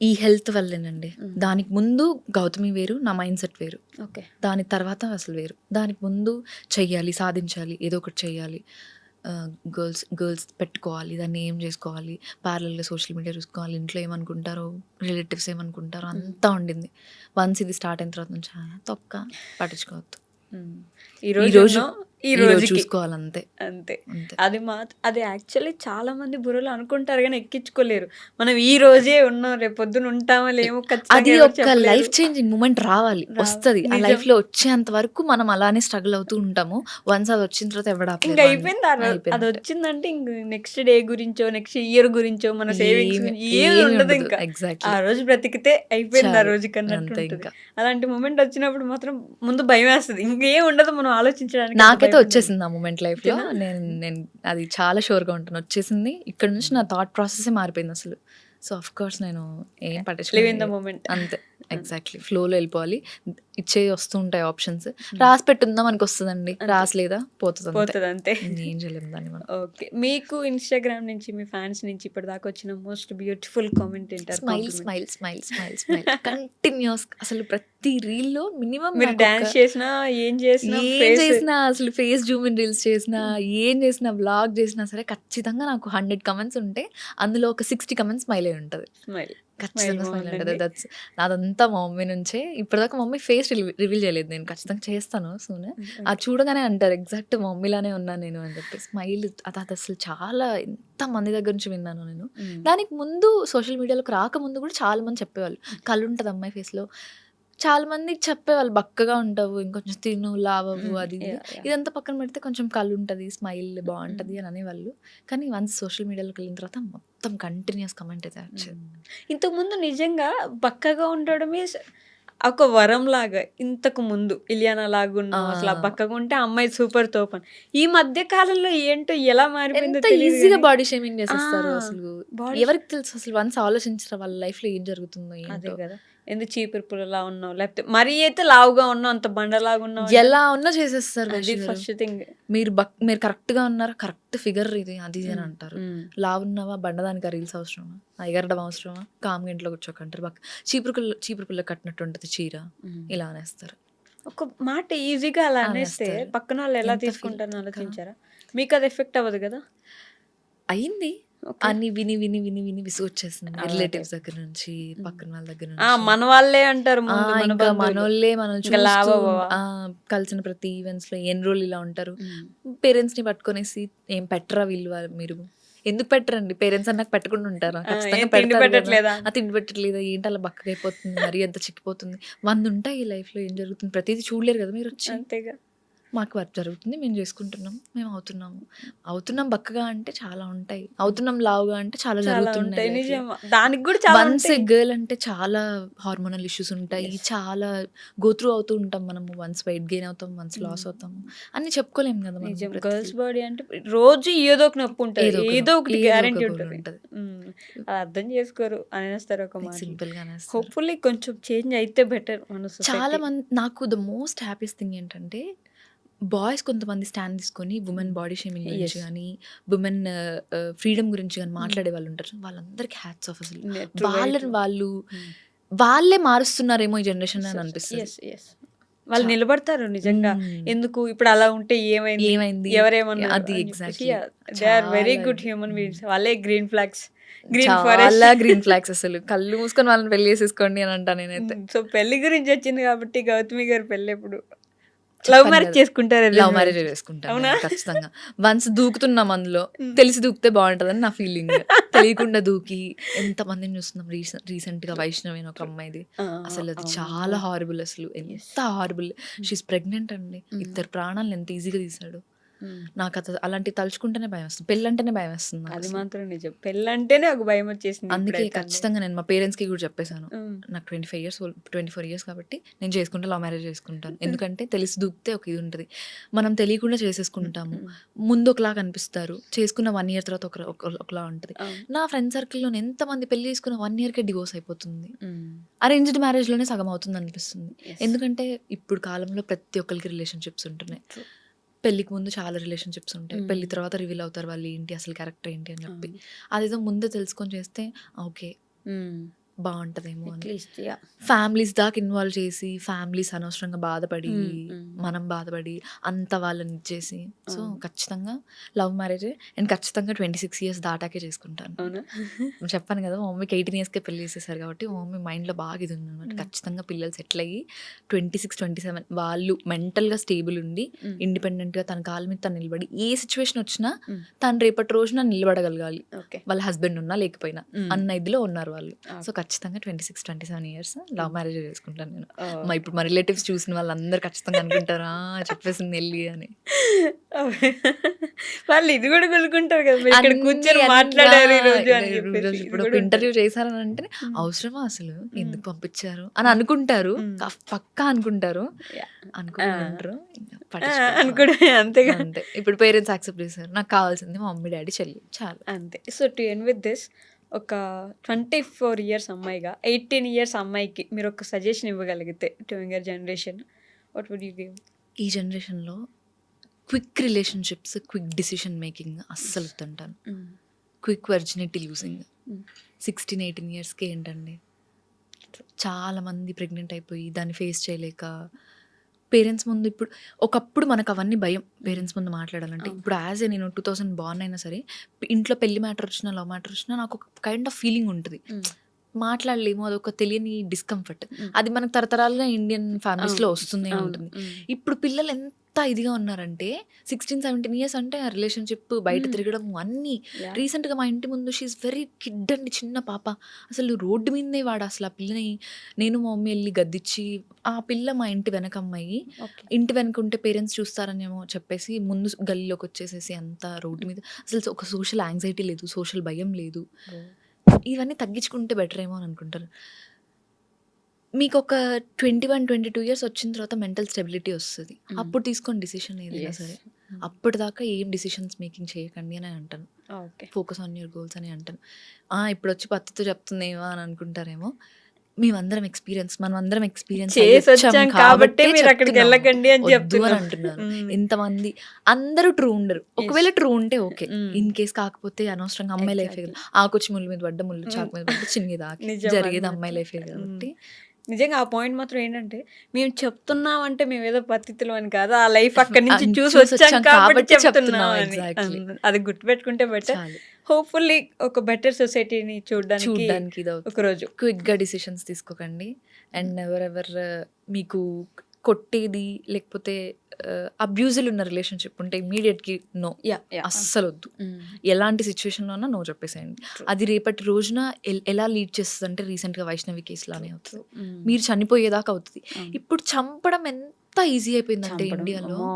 ఈ హెల్త్ వల్లేనండి. దానికి ముందు గౌతమి వేరు, నా మైండ్ సెట్ వేరు. ఓకే. దాని తర్వాత అసలు వేరు. దానికి ముందు చెయ్యాలి, సాధించాలి, ఏదో ఒకటి చెయ్యాలి. గర్ల్స్ పెట్టుకోవాలి, దాన్ని ఏం చేసుకోవాలి, ప్యారలల్‌గా సోషల్ మీడియా చూసుకోవాలి, ఇంట్లో ఏమనుకుంటారో, రిలేటివ్స్ ఏమనుకుంటారో అంతా ఉండింది. వన్స్ ఇది స్టార్ట్ అయిన తర్వాత నుంచి తొక్క పట్టించుకోవద్దు. ఈ రోజు చూసుకోవాలంతే. అంతే. అంతే. అది యాక్చువల్లీ చాలా మంది బుర్రలో అనుకుంటారు కానీ ఎక్కించుకోలేరు. మనం ఈ రోజే ఉన్నాం, రేపు పొద్దున ఉంటామో లేమో అది ఖచ్చితంగా ఎవరు ఒక చెప్పలేరు. లైఫ్ చేంజింగ్ మూమెంట్ రావాలి, వస్తది. ఆ నిజం. లైఫ్‌లో వచ్చేంత వరకు మనం అలానే స్ట్రగుల్ అవుతూ ఉంటాము. వన్స్ అది వచ్చిన తర్వాత ఎవడు ఇంక ఆపలేరు. అయిపోయింది. అది వచ్చిందంటే ఇంక నెక్స్ట్ డే గురించో, నెక్స్ట్ ఇయర్ గురించో, మన సేవింగ్స్ ఏమి ఉండదు ఇంకా. ఎగ్జాక్ట్లీ. ఆ రోజు బ్రతికితే అయిపోయింది ఆ చాలు. రోజుకి అన్నట్టు అంతే ఉంటుంది. ఇంకా. అలాంటి మూమెంట్ వచ్చినప్పుడు మాత్రం ముందు భయం వేస్తుంది. ఇంకేం ఉండదు మనం ఆలోచించడానికి. నాకైతే వచ్చేసింది ఆ మూమెంట్ లైఫ్‌లో. నేను అది చాలా షూర్‌గా ఉంటాను. వచ్చేసింది. ఇక్కడ నుంచి నా థాట్ ప్రాసెసే మారిపోయింది అసలు. సో ఆఫ్ కోర్స్ నేను ఏం లివ్ ఇన్ ద పట్టించుకోలేదు. మూమెంట్. అంతే. ఎగ్జాక్ట్లీ. ఫ్లోలో వెళ్ళిపోవాలి. ఇచ్చేవి వస్తూ ఉంటాయి ఆప్షన్స్. రాసి పెట్టుందా మనకు వస్తుందండి. రాసలేదా పోతుంది అంతే. పోతుంది అంతే. ఏం చేయలేము దాన్ని మనం. ఓకే. మీకు ఇన్‌స్టాగ్రామ్ నుంచి, మీ ఫ్యాన్స్ నుంచి ఇప్పటిదాకా వచ్చిన మోస్ట్ బ్యూటిఫుల్ కామెంట్ ఏంటారు? Smile smile smile smile smile continues. అసలు ప్రతి రీల్‌లో మినిమం మీరు డాన్స్ చేసినా, ఏం చేసినా, ఏం చేసినా, అసలు ఫేస్ జూమ్ ఇన్ రీల్స్ చేసినా, ఏం చేసినా, వ్లాగ్ చేసినా సరే ఖచ్చితంగా నాకు 100 కమెంట్స్ ఉంటే అందులో ఒక 60 కమెంట్స్ స్మైలే ఉంటది. స్మైల్. ఖచ్చితంగా స్మైల్ ఉంటది. నాదంతా మా మమ్మీ నుంచే. ఇప్పటిదాకా మా మమ్మీ ఫేస్ రివీల్ చేయలేదు. నేను ఖచ్చితంగా చేస్తాను సూన్. అది చూడగానే అంటారు ఎగ్జాక్ట్ మా మమ్మీలానే ఉన్నాను నేను అని చెప్పి. స్మైల్ అది అసలు చాలా ఎంత మంది దగ్గర నుంచి విన్నాను నేను. దానికి ముందు సోషల్ మీడియాలోకి రాకముందు కూడా చాలా మంది చెప్పేవాళ్ళు, కళ్ళు ఉంటుంది అమ్మాయి ఫేస్‌లో. చాలా మందికి చెప్పేవాళ్ళు, బక్కగా ఉంటావు, ఇంకొంచెం తిను, లావవు, అది ఇది. ఇదంతా పక్కన పెడితే కొంచెం కళ్ళు ఉంటుంది, స్మైల్ బాగుంటది అని అనేవాళ్ళు. కానీ వన్స్ సోషల్ మీడియాలోకి వెళ్ళిన తర్వాత మొత్తం కంటిన్యూస్ కమెంట్ అయితే వచ్చేది. ఇంతకుముందు నిజంగా బక్కగా ఉండడమే ఒక వరం లాగా. ఇంతకు ముందు ఇలియానా లాగున్నావు, అసలు ఆ బక్కగా ఉంటే అమ్మాయి సూపర్ తోపని. ఈ మధ్య కాలంలో ఏంటో ఎలా మారిపోయిందో ఎంత తెలియదు ఈజీగా కానీ. బాడీ షేమింగ్ చేసేస్తారు అసలు. బాడీ ఎవరికి తెలుసు అసలు వన్స్ ఆలోచించరా వాళ్ళ లైఫ్‌లో ఏం జరుగుతుందో అదే ఏంటో. కదా. ఎందుకు చీపురు పుల్లలా ఉన్నావు, లేకపోతే మరీ అయితే లావుగా ఉన్నావు, అంత బండలాగా ఉన్నావు, ఎలా ఉన్నా చేసేస్తారు అది వైషు గారు. First thing. మీరు కరెక్ట్‌గా ఉన్నారా, కరెక్ట్ ఫిగర్ ఇది అది ఇది అని అంటారు. లావున్నావా, బండదానికి రీల్స్ అవసరమా, ఎగరడం అవసరమా, కామ్‌గా ఇంట్లో కూర్చోకంటారు. చీపురు పుల్ల కట్టినట్టు ఉంటుంది చీర, ఇలా అనేస్తారు. ఒక మాట ఈజీగా అలా అనేస్తే అనేస్తారు. పక్కన వాళ్ళు ఎలా ఎంత feel తీసుకుంటారని కదా. ఆలోచించారా? మీకు అది ఎఫెక్ట్ అవ్వదు కదా? అయింది. ఓకే. అన్ని విని విని విని విని విసుగొచ్చేసింది. అలాగే. రిలేటివ్స్ దగ్గర నుంచి, పక్కన వాళ్ళ దగ్గర ఆ, నుంచి. మన వాళ్ళే అంటారు ముందు, మన ఇంకా బంధువులు. మనోళ్ళే మనల్ని ఇంకా చూస్తూ లావవ్వవా? కలిసిన ప్రతి ఈవెంట్స్‌లో ఎన్ని రోజులు ఇలా ఉంటారు. పేరెంట్స్‌ని పట్టుకొనేసి ఏం పెట్టరా వీళ్ళు మీరు ఎందుకు పెట్టరండి? పేరెంట్స్ అన్నాక పెట్టకుండా ఉంటారా? ఖచ్చితంగా ఏం తిండి పెడతారు కదా. పెట్టట్లేదా? తిండి పెట్టట్లేదా, ఏంటి అలా బక్కగా అయిపోతుంది, మరి ఎంత చిక్కిపోతుంది, 100 ఉంటాయి ఈ లైఫ్‌లో ఏం జరుగుతుంది, ప్రతిదీ చూడలేరు కదా మీరు వచ్చి. అంతేగా. మాకు వర్క్ జరుగుతుంది, మేము చేసుకుంటున్నాం, మేము అవుతున్నాం బక్కగా అంటే చాలా ఉంటాయి, అవుతున్నాం లావుగా అంటే చాలా చాలా ఉంటాయి జరుగుతున్నాయి. నిజం. దానికి కూడా చాలా వన్స్ ఉంటాయి. గర్ల్ అంటే చాలా హార్మోనల్ ఇష్యూస్ ఉంటాయి, చాలా గో త్రూ అవుతూ ఉంటాం మనము. వన్స్ వెయిట్ గెయిన్ అవుతాం, వన్స్ లాస్ అవుతాము, అన్ని చెప్పుకోలేము కదా మనం. నిజం. ప్రతిదీ గర్ల్స్ బాడీ అంటే రోజు ఏదో ఒక నొప్పి ఉంటది. ఏదో ఒక ఏదో ఒకటి ఏదో ఒక గ్యారంటీ గోల్ ఉంటది. ఉంటది. అది అర్థం చేసుకోరు అనేస్తారు ఒక మాటలో. సింపుల్ గా అనేస్తారు. హోప్‌ఫుల్లీ కొంచెం చేంజ్ అయితే బెటర్ మన చాలా సొసైటీ. మంది నాకు ద మోస్ట్ హ్యాపీయెస్ట్ థింగ్ ఏంటంటే బాయ్స్ కొంతమంది స్టాండ్ తీసుకొని ఉమెన్ బాడీ షేమింగ్ గురించి యెస్. కానీ ఉమెన్ ఫ్రీడమ్ గురించి కానీ మాట్లాడే వాళ్ళు ఉంటారు. వాళ్ళందరికీ హ్యాట్స్ ఆఫ్ అసలు. ట్రూ వెరీ వాళ్ళని ట్రూ. వాళ్ళు వాళ్ళే మారుస్తున్నారేమో ఈ జనరేషన్ అని అనిపిస్తుంది. యెస్. యెస్. వాళ్ళు నిలబడతారు నిజంగా. ఎందుకు ఇప్పుడు అలా ఉంటే ఏమైంది? ఏమైంది ఎవరేమన్నారు అది అని చెప్పేసి ఎగ్జాక్ట్లీ. దే ఆర్ వెరీ చాలా గుడ్ హ్యూమన్ బీయింగ్స్. వాళ్ళే గ్రీన్ ఫ్లాగ్స్, గ్రీన్ ఫారెస్ట్. చాలా గ్రీన్ ఫ్లాగ్స్ అసలు. కళ్ళు మూసుకొని వాళ్ళని పెళ్లి చేసేసుకోండి అని అంటా నేనైతే. సో పెళ్లి గురించి వచ్చింది కాబట్టి గౌతమి గారి పెళ్లి ఎప్పుడు? లవ్ మ్యారేజ్ చేసుకుంటారు. లవ్ మ్యారేజ్ చేసుకుంటాను అవునా? నేను ఖచ్చితంగా. వన్స్ దూకుతున్నాం అందులో, తెలిసి దూకితే బాగుంటుందని నా ఫీలింగ్. తెలియకుండా దూకి ఎంతమందిని చూస్తున్నాం. రీసెంట్ గా వైష్ణవి అని ఒక అమ్మాయిది, అసలు అది చాలా హారబుల్. అసలు ఎంత హారబుల్. షీస్ ప్రెగ్నెంట్ అండి. ఇద్దరు ప్రాణాలను ఎంత ఈజీగా తీసాడు. నాకు అలాంటి తలుచుకుంటేనే భయం వస్తుంది. పెళ్ళంటేనే భయం వస్తుంది నాకు అది అసలు. మాత్రం నిజం. పెళ్ళంటేనే ఒక భయం వచ్చేసింది అందుకే ఇప్పుడైతే. ఖచ్చితంగా నేను మా పేరెంట్స్కి కూడా చెప్పేశాను, ఉమ్. నాకు 24 ఇయర్స్ కాబట్టి నేను చేసుకుంటే లవ్ మ్యారేజ్ చేసుకుంటాను. ఎందుకంటే తెలిసి దూకితే ఒక ఇది ఉంటుంది. మనం తెలియకుండా చేసేసుకుంటాము. ముందు ఒకలాగా అనిపిస్తారు, చేసుకున్న 1 year తర్వాత ఒకలా ఉంటుంది. అవును. నా ఫ్రెండ్ సర్కిల్లో ఎంతమంది పెళ్లి చేసుకున్న 1 yearకే డివోర్స్ అయిపోతుంది. ఉమ్. అరేంజ్డ్ మ్యారేజ్లోనే సగం అవుతుంది అనిపిస్తుంది. Yes. ఎందుకంటే ఇప్పుడు కాలంలో ప్రతి ఒక్కరికి రిలేషన్షిప్స్ ఉంటున్నాయి. True. పెళ్ళికి ముందు చాలా రిలేషన్షిప్స్ ఉంటాయి, Mm. పెళ్లి తర్వాత రివీల్ అవుతారు వాళ్ళు ఏంటి అసలు క్యారెక్టర్ ఏంటి అని చెప్పి. అవును. అదేదో ముందే తెలుసుకొని చేస్తే ఓకే ఉమ్. బాగుంటుందేమో అని. At least yeah. ఫ్యామిలీస్ దాకా ఇన్వాల్వ్ చేసి ఫ్యామిలీస్ అనవసరంగా బాధపడి Mm. మనం బాధపడి అంత వాళ్ళని ఇచ్చేసి, సో అవును. ఖచ్చితంగా లవ్ మ్యారేజ్ అండ్ ఖచ్చితంగా 26 years దాటాకే చేసుకుంటాను. అవునా? చెప్పాను కదా మా మమ్మీకి 18 yearsకే పెళ్లి చేసేసారు కాబట్టి మా మమ్మీ మైండ్లో బాగా ఇది ఉంది అనమాట. Mm. ఖచ్చితంగా పిల్లలు సెటిల్ అయ్యి 26, 27 వాళ్ళు మెంటల్గా స్టేబుల్ ఉండి Mm. ఇండిపెండెంట్గా తన కాళ్ళ మీద తను నిలబడి ఏ సిచ్యువేషన్ వచ్చినా Mm. తను రేపటి రోజున నిలబడగలగాలి, ఓకే. వాళ్ళ హస్బెండ్ ఉన్నా లేకపోయినా Mm. అన్న ఇదిలో ఉన్నారు వాళ్ళు. Okay. సో ఖచ్చితంగా 26, 27 years లవ్ మ్యారేజ్ చేసుకుంటాను నేను. Oh. ఇప్పుడు మా రిలేటివ్స్ చూసిన వాళ్ళందరూ ఖచ్చితంగా అనుకుంటారా చెప్పేసింది వెళ్ళి అని. వాళ్ళు ఇది కూడా కొనుక్కుంటారు కదా, మీరు ఇక్కడ అన్ని కూర్చొని అన్ని మాట్లాడారు ఈ రోజు అని ఈ చెప్పేసి. రోజు ఇది ఇప్పుడు కూడా ఒక ఉంటుంది. ఇంటర్వ్యూ చేశారని అంటే అవసరమా అసలు, ఎందుకు పంపించారు అని అనుకుంటారు. పక్కా అనుకుంటారు, Yeah. అనుకుంటారు అనుకోవడం అంతేగా. అంతే. ఇప్పుడు పేరెంట్స్ యాక్సెప్ట్ చేశారు, నాకు కావాల్సింది మా మమ్మీ డాడీ చెల్లి చాలు. అంతే. So to end with this, ఒక 24 years అమ్మాయిగా 18 years అమ్మాయికి మీరు ఒక సజెషన్ ఇవ్వగలిగితే to younger generation, what would you give? ఈ జనరేషన్లో quick relationships, quick decision making అస్సలు వద్దంటాను. క్విక్ వర్జినిటీ లూజింగ్ 16, 18 yearsకే ఏంటండి, చాలామంది ప్రెగ్నెంట్ అయిపోయి దాన్ని ఫేస్ చేయలేక పేరెంట్స్ ముందు. ఇప్పుడు ఒకప్పుడు మనకు అవన్నీ భయం పేరెంట్స్ ముందు మాట్లాడాలంటే. ఇప్పుడు యాజ్ ఏ నేను 2000 బార్న్ అయినా సరే ఇంట్లో పెళ్లి మ్యాటర్ వచ్చినా లవ్ మ్యాటర్ వచ్చినా నాకు ఒక కైండ్ ఆఫ్ ఫీలింగ్ ఉంటుంది, మాట్లాడలేము, అదొక తెలియని డిస్కంఫర్ట్. అది మనకు తరతరాలుగా ఇండియన్ ఫ్యామిలీస్లో వస్తూనే ఉంటుంది. ఇప్పుడు పిల్లలు ఎంత ఇదిగా ఉన్నారంటే 16, 17 years అంటే ఆ రిలేషన్షిప్, బయట తిరగడం అన్నీ. రీసెంట్గా మా ఇంటి ముందు షీఈస్ వెరీ కిడ్ అండి, చిన్న పాప, అసలు రోడ్డు మీదే వాడు అసలు ఆ పిల్లని నేను మా మమ్మీ వెళ్ళి గద్దిచ్చి, ఆ పిల్ల మా ఇంటి వెనక అమ్మాయి, ఇంటి వెనక ఉంటే పేరెంట్స్ చూస్తారనేమో చెప్పేసి ముందు గల్లీలోకి వచ్చేసేసి అంత రోడ్డు మీద. అసలు ఒక సోషల్ యాంగ్జైటీ లేదు, సోషల్ భయం లేదు. ఇవన్నీ తగ్గించుకుంటే బెటర్ ఏమో అని అనుకుంటారు. మీకు ఒక 21, 22 years వచ్చిన తర్వాత మెంటల్ స్టెబిలిటీ వస్తుంది, అప్పుడు తీసుకోండి డిసిషన్ ఏదైనా సరే. అప్పటిదాకా ఏం డిసిషన్స్ మేకింగ్ చేయకండి అని అంటాను. ఫోకస్ ఆన్ యువర్ గోల్స్ అని అంటాను. ఇప్పుడు వచ్చి పత్తితో చెప్తుందేమో అని అనుకుంటారేమో, మనమందరం ఎక్స్పీరియన్స్ చేసొచ్చాం కాబట్టి మీరు అక్కడికి వెళ్ళకండి అని అంటున్నాను. ఎంతమంది అందరూ ట్రూ ఉండరు, ఒకవేళ ట్రూ ఉంటే ఓకే, ఇన్ కేస్ కాకపోతే అనవసరంగా అమ్మాయి లైఫే కదా, ఆకొచ్చి ముళ్ళు మీద పడ్డ ముళ్ళు చాకు మీద పడ్డ చిన్నది ఆకి జరిగేది అమ్మాయి లైఫే కాబట్టి. నిజంగా ఆ పాయింట్ మాత్రం ఏంటంటే, మేము చెప్తున్నామంటే మేము ఏదో పద్ధతిలో అని కాదు, ఆ లైఫ్ అక్కడి నుంచి చూసి వచ్చాం కాబట్టి చెప్తున్నాం అని. అది గుర్తుపెట్టుకుంటే బెటర్. హోప్ఫుల్లీ ఒక బెటర్ సొసైటీని చూడడానికి ఒక రోజు. క్విక్గా డిసిషన్స్ తీసుకోకండి. అండ్ ఎవరెవర్ మీకు కొట్టేది లేకపోతే అబ్యూజులు ఉన్న రిలేషన్షిప్ ఉంటే ఇమీడియట్కి నో, అస్సలు వద్దు. ఎలాంటి సిచ్యువేషన్లో ఉన్నా నో చెప్పేసేయండి. అది రేపటి రోజున ఎలా లీడ్ చేస్తుంది అంటే రీసెంట్గా వైష్ణవి కేసులానే అవుతుంది, మీరు చనిపోయేదాకా అవుతుంది. ఇప్పుడు చంపడం ఎంత ఎంత ఈజీ అయిపోయిందంటే చంపడం. ఇండియాలో అమ్మో!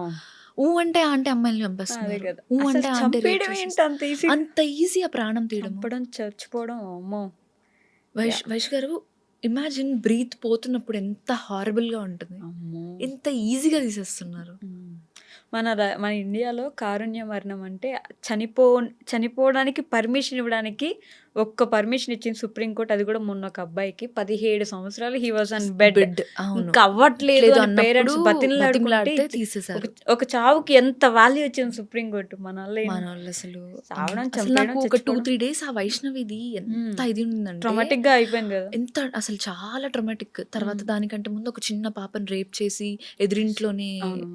ఊ అంటే ఆ అంటే అమ్మాయిల్ని అదే చంపేస్తున్నారు, కదా! ఊ అసలు అంటే ఆ అంటే రేప్ చంపేయడం ఏంటి చేసేస్తున్నారు. అంత ఈజీ? అంత ఈజీ ఆ ప్రాణం తీయడము. చంపడం, చచ్చిపోవడం అమ్మో! వైష్ గారు ఇమాజిన్ బ్రీత్ పోతున్నప్పుడు ఎంత హారబుల్గా ఉంటుంది, అమ్మో! ఎంత ఈజీగా తీసేస్తున్నారు. హ్మ్. మన ఇండియాలో కారుణ్య మరణం అంటే చనిపోవడానికి పర్మిషన్ ఇవ్వడానికి ఒక్క పర్మిషన్ ఇచ్చింది సుప్రీంకోర్టు. అది కూడా మొన్న ఒక అబ్బాయికి 17 సంవత్సరాలు he was on bed. Bed అవును ఇంకా అవ్వట్లేదు లేదు అని అన్నప్పుడు పేరెంట్స్ బతిమలాడుకుంటే బతిమలాడితే తీసేశారు. ఒక చావుకి ఎంత వాల్యూ ఇచ్చింది సుప్రీంకోర్టు. మన మనోళ్ళు అసలు చావడం, అసలు చంపేయడం, నాకు ఒక 2-3 చచ్చిపోవడం డేస్ ఆ వైష్ణవిది ఎంత ఇది ఉందంటే ట్రామాటిక్ గా అయిపోయింది కదా. ఎంత అసలు చాలా ట్రమాటిక్. తర్వాత దానికంటే ముందు ఒక చిన్న పాపని రేప్ చేసి ఎదురింట్లోనే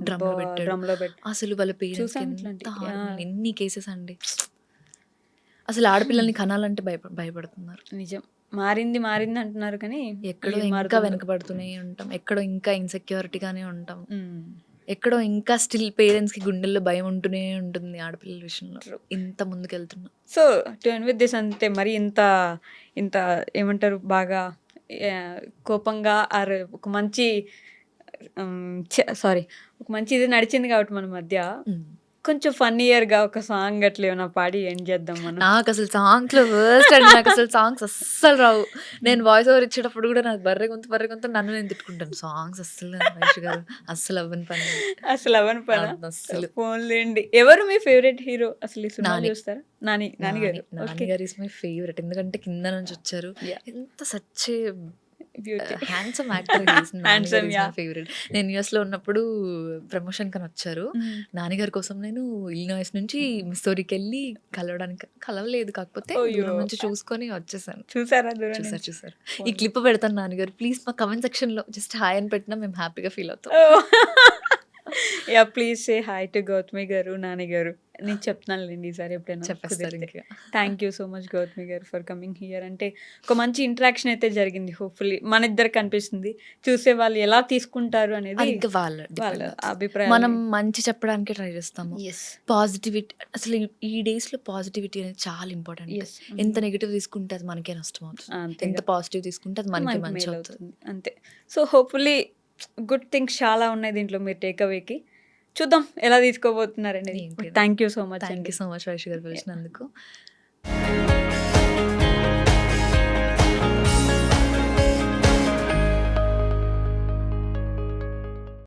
డ్రమ్ లో పెట్టాడు. డ్రమ్ లో పెట్టి అసలు వాళ్ళ పేరెంట్స్ చూసాం ఎంత ఇట్లాంటివి. హార్మోన్ ఎన్ని కేసెస్ అండి. అసలు ఆడపిల్లల్ని కనాలంటే భయపడుతున్నారు. నిజం. మారింది అంటున్నారు కానీ ఎక్కడో ఏం ఇంకా మారుతుందో. వెనకబడుతూనే ఉంటాం, ఎక్కడో ఇంకా ఇన్సెక్యూరిటీగానే ఉంటాం, ఉమ్. ఎక్కడో ఇంకా స్టిల్ పేరెంట్స్కి గుండెల్లో భయం ఉంటూనే ఉంటుంది ఆడపిల్లల విషయంలో. True. ఇంత ముందుకెళ్తున్నాం. So to end with this అంతే. మరి ఇంత ఇంత ఏమంటారు బాగా కోపంగా ఆర్ ఒక మంచి సారీ ఒక మంచి ఇది నడిచింది కాబట్టి మన మధ్య కొంచెం ఫన్నీయర్గా ఒక సాంగ్ అట్లా ఏమైనా పాడి ఎండ్ చేద్దాం మనం. నాకు అసలు సాంగ్స్లో వర్స్ట్ అండి. నాకు అసలు సాంగ్స్ అస్సలు రావు. నేను వాయిస్ ఓవర్ ఇచ్చేటప్పుడు కూడా నాకు బర్రె గొంతు నన్ను నేను తిట్టుకుంటాను. సాంగ్స్ అస్సలు మహేష్ గారు అస్సలు అవ్వని పని. అసలు అవని పని అస్సలు. ఫోన్లేండి. ఎవరు మీ ఫేవరెట్ హీరో అసలు? ఈ సినిమా నాని. చూస్తారా? నాని గారు. నాని గారు ఇస్ మై ఫేవరెట్. ఎందుకంటే కింద నుంచి వచ్చారు. Yeah. ఎంత such a beauty. Handsome actor. Handsome, yeah. Favourite. నేను యుఎస్ లో ఉన్నప్పుడు ప్రమోషన్ కని వచ్చారు. నాన్నగారి కోసం నేను ఇలినాయిస్ నుంచి మిస్సోరీకి వెళ్ళి కలవలేదు, కాకపోతే దూరం నుంచి చూసుకొని వచ్చేసాను. చూసారా దూరం నుంచి? చూసారు. ఈ క్లిప్ పెడతాను నాన్నగారు, ప్లీజ్ మా కమెంట్ సెక్షన్ లో జస్ట్ హాయ్ అని పెట్టినా మేము హ్యాపీగా ఫీల్ అవుతాం. Yeah please say hi to Gautami గారు, నాని గారు. నేను చెప్తున్నానులేండి ఈసారి ఎప్పుడైనా చెప్పేస్తారు ఇంకా. Thank you so much Gautami గారు ఫర్ కమింగ్ హియర్. అంటే ఒక మంచి ఇంటరాక్షన్ అయితే జరిగింది. హోప్ఫుల్లీ మన ఇద్దరికి అనిపిస్తుంది. చూసే వాళ్ళు ఎలా తీసుకుంటారు అనేది అది ఇంకా వాళ్ళ వాళ్ళ depend. అభిప్రాయం. మనం మంచి చెప్పడానికి ట్రై చేస్తాము. ఎస్ పాజిటివిటీ అసలు ఈ డేస్ లో పాజిటివిటీ అనేది చాలా ఇంపార్టెంట్. ఎస్ ఎంత నెగిటివ్ తీసుకుంటే అది మనకే నష్టం అవుతుంది, అంతే ఎంత పాజిటివ్ తీసుకుంటే అది మనకే మనకి మంచి మేలు అవుతుంది. అవుతుంది అంతే. సో హోప్ఫుల్లీ గుడ్ థింగ్స్ చాలా ఉన్నాయి దీంట్లో. మీరు టేక్ అవేకి చూద్దాం ఎలా తీసుకోబోతున్నారు అనేది. ఏంటి? Thank you so much thank అండి. యూ సో మచ్ వైష్ గారు పిలిచినందుకు.